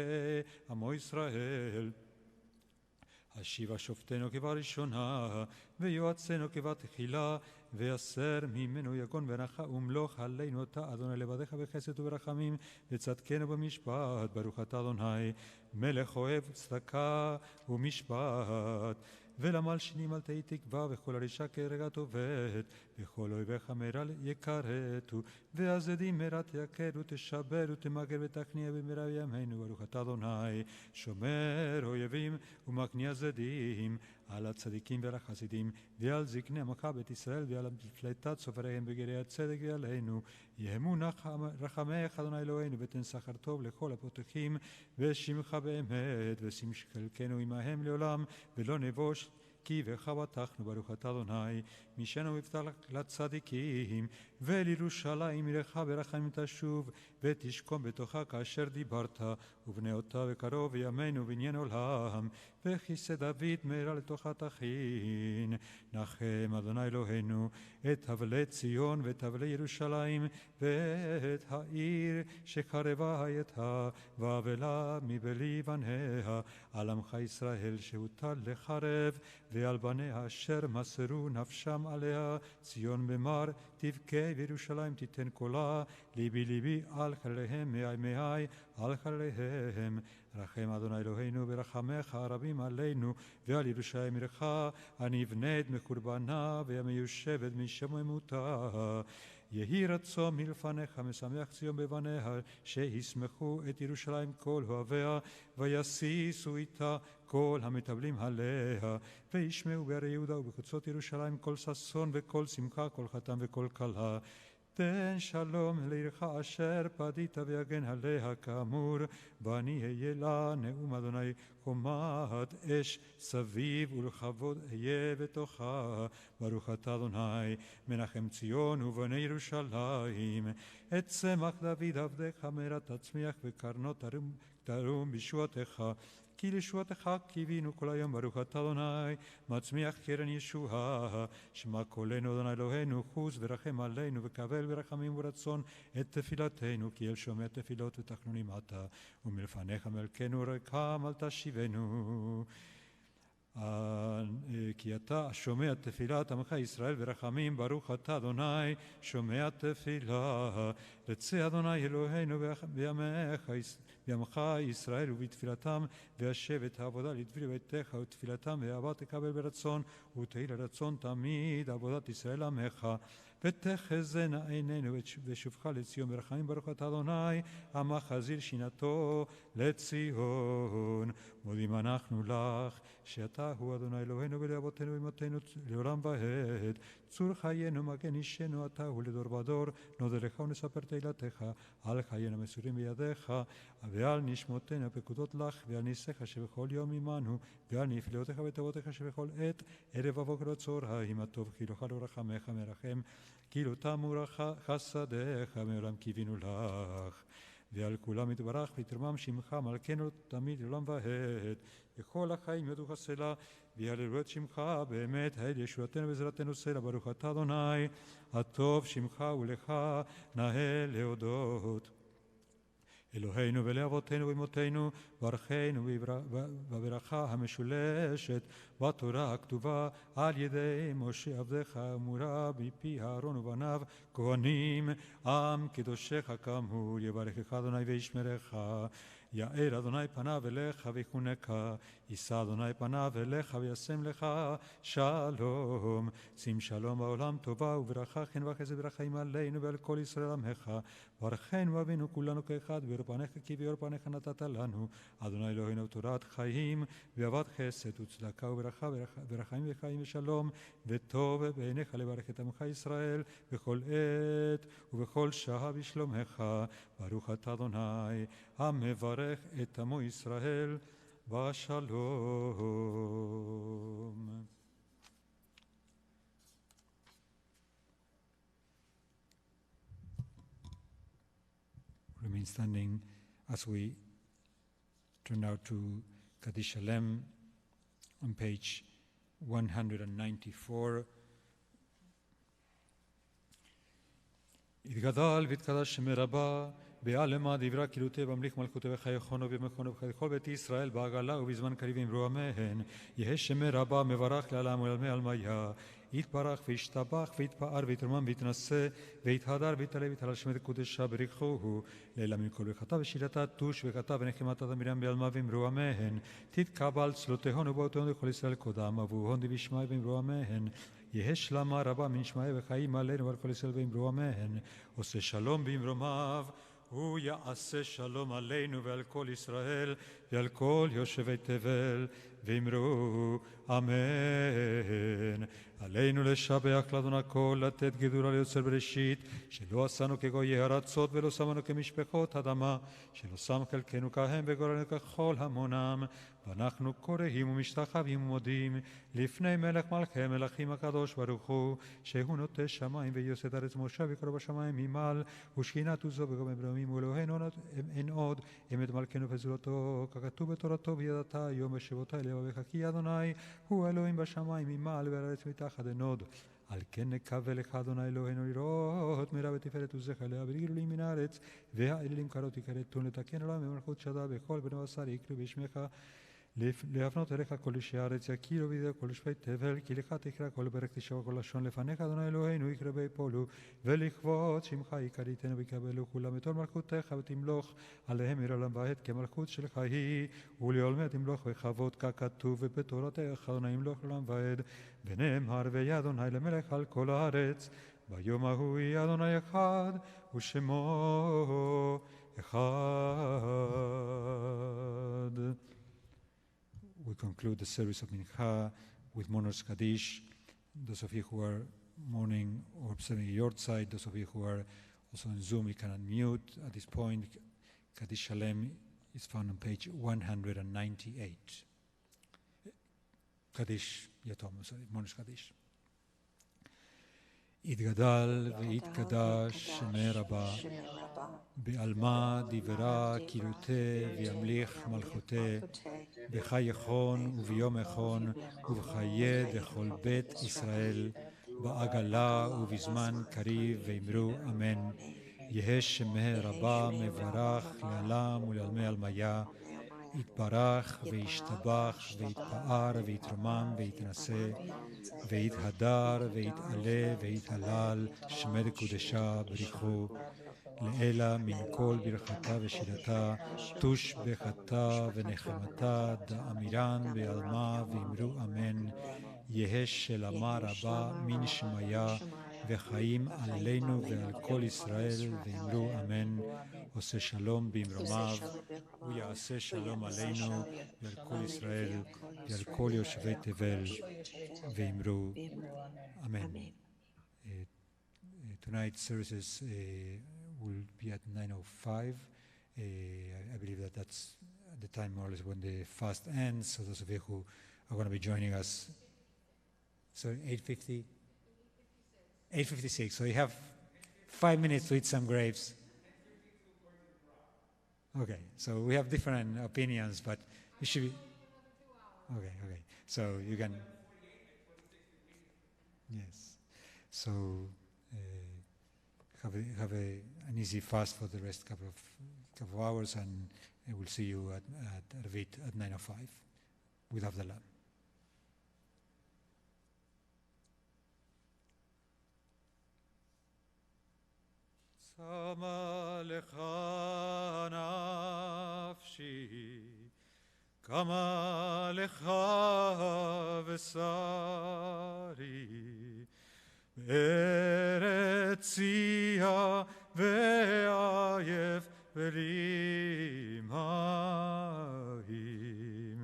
F: עמו ישראל. השיבה שופטנו כבראשונה, ויועצנו כבתחילה, ויסר ממנו יגון ונחה ומלוך עלינו אתה אדוני לבדך בחסד וברחמים, וצדקנו במשפט. ברוך אתה אדוני מלך אוהב צדקה ומשפט. ולמלשינים אל תהי תקווה, וכל הרשע כרגע תאבד, וכל אויביך מהרה יכרתו, והזדים מהרה תיכרו, תשבר ותמגר ותכניע במהרה בימינו. ברוך אתה אדוני שומר אויבים ומכניע זדים על הצדיקים ועל החסידים, ועל זקני עמך בית ישראל, ועל פלטת סופריהם בגרי הצדק ועלינו. יהמו רחמך אדוני אלוהינו, ותן שכר טוב לכל הפותחים ושמך באמת, ושים חלקנו עמהם לעולם, ולא נבוש כי בך בטחנו. ברוך אתה אדוני משנו מבטח לצדיקים, ולירושלים עירך ברחמים תשוב, ותשכון בתוכה כאשר דיברת, ובני אותה וקרוב בימינו בניין עולם. וכיסא דוד מהרה לתוך התחין. נחם אדוני אלוהינו את הבלי ציון ואת הבלי ירושלים ואת העיר שקרבה הייתה ואבלה מבלי בניה על עמך ישראל שהוטל לחרב ועל בניה אשר מסרו נפשם עליה. ציון במר תבכה וירושלים תיתן קולה. ליבי ליבי על חלליהם מאי מאי על חלליהם. רחם אדוני אלוהינו ברחמך הרבים עלינו ועל ירושלים עירך הנבנית מחורבנה והמיושבת משוממותה. יהי רצון מלפניך משמח ציון בבניה שישמחו את ירושלים כל אוהביה ויסיסו איתה כל המטבלים עליה וישמעו בערי יהודה ובחוצות ירושלים כל ששון וכל שמחה כל חתן וכל כלה. תן שלום לעירך אשר פדית ויגן עליה כאמור ואני אהיה לה נאום אדוני חומת אש סביב ולכבוד אהיה בתוכה. ברוך אתה אדוני מנחם ציון ובונה ירושלים. את צמח דוד עבדך מהרה תצמיח וקרנות תרום בישועתך כי לישועתך קיווינו כל היום. ברוך אתה אדוני מצמיח קרן ישועה. שמע קולנו אדוני אלוהינו חוס ורחם עלינו וקבל ברחמים ורצון את תפילתנו כי אל שומע תפילות ותחנונים אתה ומלפניך מלכנו רקם אל תשיבנו. כי אתה שומע תפילת עמך ישראל ורחמים. ברוך אתה אדוני שומע תפילה. רצה אדוני אלוהינו בימך ישראל ובתפילתם והשב את העבודה לדברי ביתך ותפילתם ואהבה תקבל ברצון ותהי לרצון תמיד עבודת ישראל עמך. ותחזינה עינינו ושובך לציון ברחמים. ברוך אתה אדוני המחזיר שינתו לציון. מודים אנחנו לך שאתה הוא אדוני אלוהינו ולאבותינו ואמותינו לעולם ועד. צור חיינו מגן אישנו אתה הוא לדור ודור. נודה לך ונספר תהילתך על חיינו מסורים בידיך ועל נשמותינו פקודות לך ועל ניסיך שבכל יום עמנו ועל נפלאותיך וטובותיך שבכל עת ערב ובוקר וצהריים. הטוב חילוך ורחמך מרחם כאילו תמו חסדיך מעולם קיווינו לך. ועל כולם יתברך ויתרומם שמך מלכנו תמיד לעולם ועד. וכל החיים יודו סלה ויהללו את שמך באמת העד ישועתנו ועזרתנו סלה. ברוך אתה אדוני הטוב שמך ולך נאה להודות. אלוהינו ולאבותינו ואמותינו ברכנו בברכה המשולשת בתורה הכתובה על ידי משה עבדך אמורה מפי אהרון ובניו כהנים עם קדושך כאמור. יברכך אדוני וישמרך. יאר אדוני פניו אליך ויחונך. יישא אדוני פניו אליך וישם לך שלום. שים שלום בעולם טובה וברכה חן וחסד ורחמים עלינו ועל כל ישראל עמך. ברכנו אבינו כולנו כאחד באור פניך כי באור פניך נתת לנו. אדוני אלוהינו תורת חיים ואהבת חסד וצדקה וברכה ורחמים וחיים ושלום וטוב בעיניך לברך את עמך ישראל בכל עת ובכל שעה בשלומך. ברוך אתה אדוני המברך את עמו ישראל בשלום. Remain standing as we turn now to Kaddish Shalem on page 194. יתגדל ויתקדש שמי רבה בעלמא דברה קילותי במליך מלכותי וחייכונו ומכונו וכל בית ישראל בעגלה ובזמן קריב אמרו אמן. יהא שמי רבה מברך לעלם ולעלמי עלמיה. יתברך וישתבח ויתפאר ויתרומם ויתנשא ויתהדר ויתעלה ויתהלל שמי קודשה בריחוהו. לילה מכל וכתב ושילתה תוש וכתב ונחמת מרים בעלמה ואמרו אמן. תתקבל צלותיהון ובאותיהון לכל ישראל קודם אבוהון דבשמי ואמרו אמן. יהא שלמה רבה מנשמעי וחיים עלינו ועל כל ישראל ואמרו אמן. עושה שלום במרומיו הוא יעשה שלום עלינו ועל כל ישראל ועל כל יושבי תבל ואמרו אמן. עלינו לשבח לאדון הכל, לתת גדולה ליוצר בראשית, שלא עשנו כגויי ארצות ולא שמנו כמשפחות אדמה, שלא שם חלקנו כהם וגורלנו ככל המונם, ואנחנו קוראים ומשתחווים ומודים לפני מלך מלכי מלכים הקדוש ברוך הוא, שהוא נוטה שמיים ויוסד ארץ מושב וקרוא בשמיים ממעל, ושכינת עוזו וגומם ברמים ואלוהינו אין עוד אמת מלכנו וזולתו, ככתוב בתורתו וידעת היום בשבותי לבביך כי אדוני הוא אלוהים בשמיים ממעל והארץ מתחת אין עוד. על כן נקווה לך אדוני אלוהינו לראות מרב ותפארת עוזך עליה ולגלולים מן הארץ והאלילים קרות יכרתון לתקן עולם במלכות שדה בכל בני בשר יקראו בשמך להפנות אליך כל אישי הארץ יכירו וידעו כל יושבי תבל כי לך תקרא כל ברך תשמע כל לשון לפניך אדוני אלוהינו יקרא ויפולו ולכבוד שמך יכריתנו ויקבלו כולם את עול מלכותך ותמלוך עליהם מעולם ועד כמלכות שלך היא ולעולמי תמלוך וכבוד ככתוב בתורתך אדוני ימלוך לעולם ועד ונאמר ויהיה אדוני למלך על כל הארץ ביום ההוא יהיה אדוני אחד ושמו אחד. We conclude the service of Minha with Mourner's Kaddish. Those of you who are mourning or observing your side, those of you who are also on Zoom, you can unmute. At this point, Kaddish Shalem is found on page 198. Kaddish Yatom, sorry, Mourner's Kaddish. יתגדל ויתקדש שמי רבה, בעלמא דיברה קילותה וימליך מלכותה, בחי יכון וביום יכון ובחיי דכל בית ישראל, בעגלה ובזמן קריב ואמרו אמן. יהא שמי רבה מברך לעלם ולעלמי עלמיה, יתברך וישתבח ויתפאר ויתרומם ויתנשא ויתהדר ויתעלה ויתהלל שמי קודשה בריחו לאלה מן כל ברכתה ושירתה תוש בחתה ונחמתה דאמירן בעלמה ואמרו אמן. יהא שלמה רבה מן שמיה וחיים עלינו ועל כל ישראל ואמרו אמן. עושה שלום במרומיו ויעשה שלום עלינו ועל כל ישראל ועל כל יושבי תבל ואמרו אמן. Tonight's services will be at 9:05. I believe that that's the time more or less when the fast ends. So those of you who are going to be joining us, sorry, 8:50? 8:56. So you have 5 minutes to eat some grapes. Okay, so we have different opinions, but it should be... Okay. So you can... Yes. So have an easy fast for the rest couple of hours, and we'll see you at Arvit at 9:05 with Avdallah. Sama lecha nafshi, kama lecha vesari, Eretzia ve'ayef ve'limahim.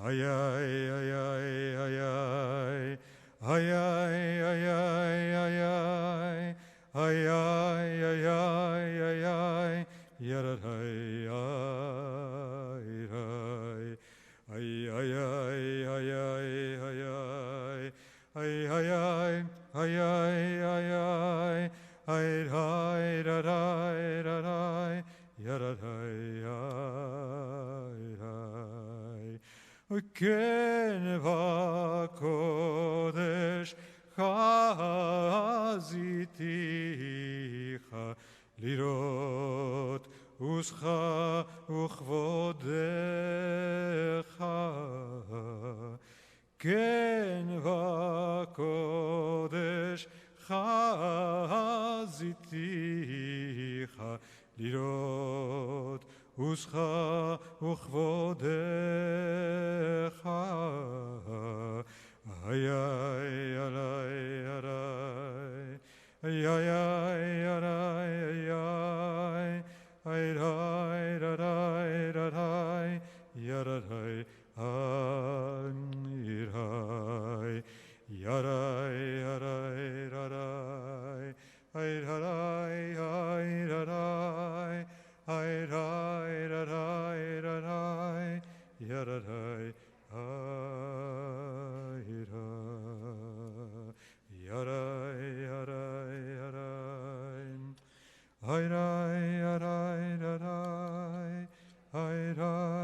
F: Ay, ay, ay, ay, ay, ay, ay, ay, ay, ay, ay. Ay, ay, ay, ay, ay, ay, yarai, ay, ay, ay, ay, ay, ay, ay, ay, ay, ay, ay, ay, ay, ay, yarai, ay, ken vakodesh חזיתיך לראות עוזך וכבודך כן וקודש חזיתיך לראות עוזך וכבודך ay ay alay alay ay ay alay ay ay ay alay alay yaray ay yaray Ay, rai, arai, rarai, ay, rai.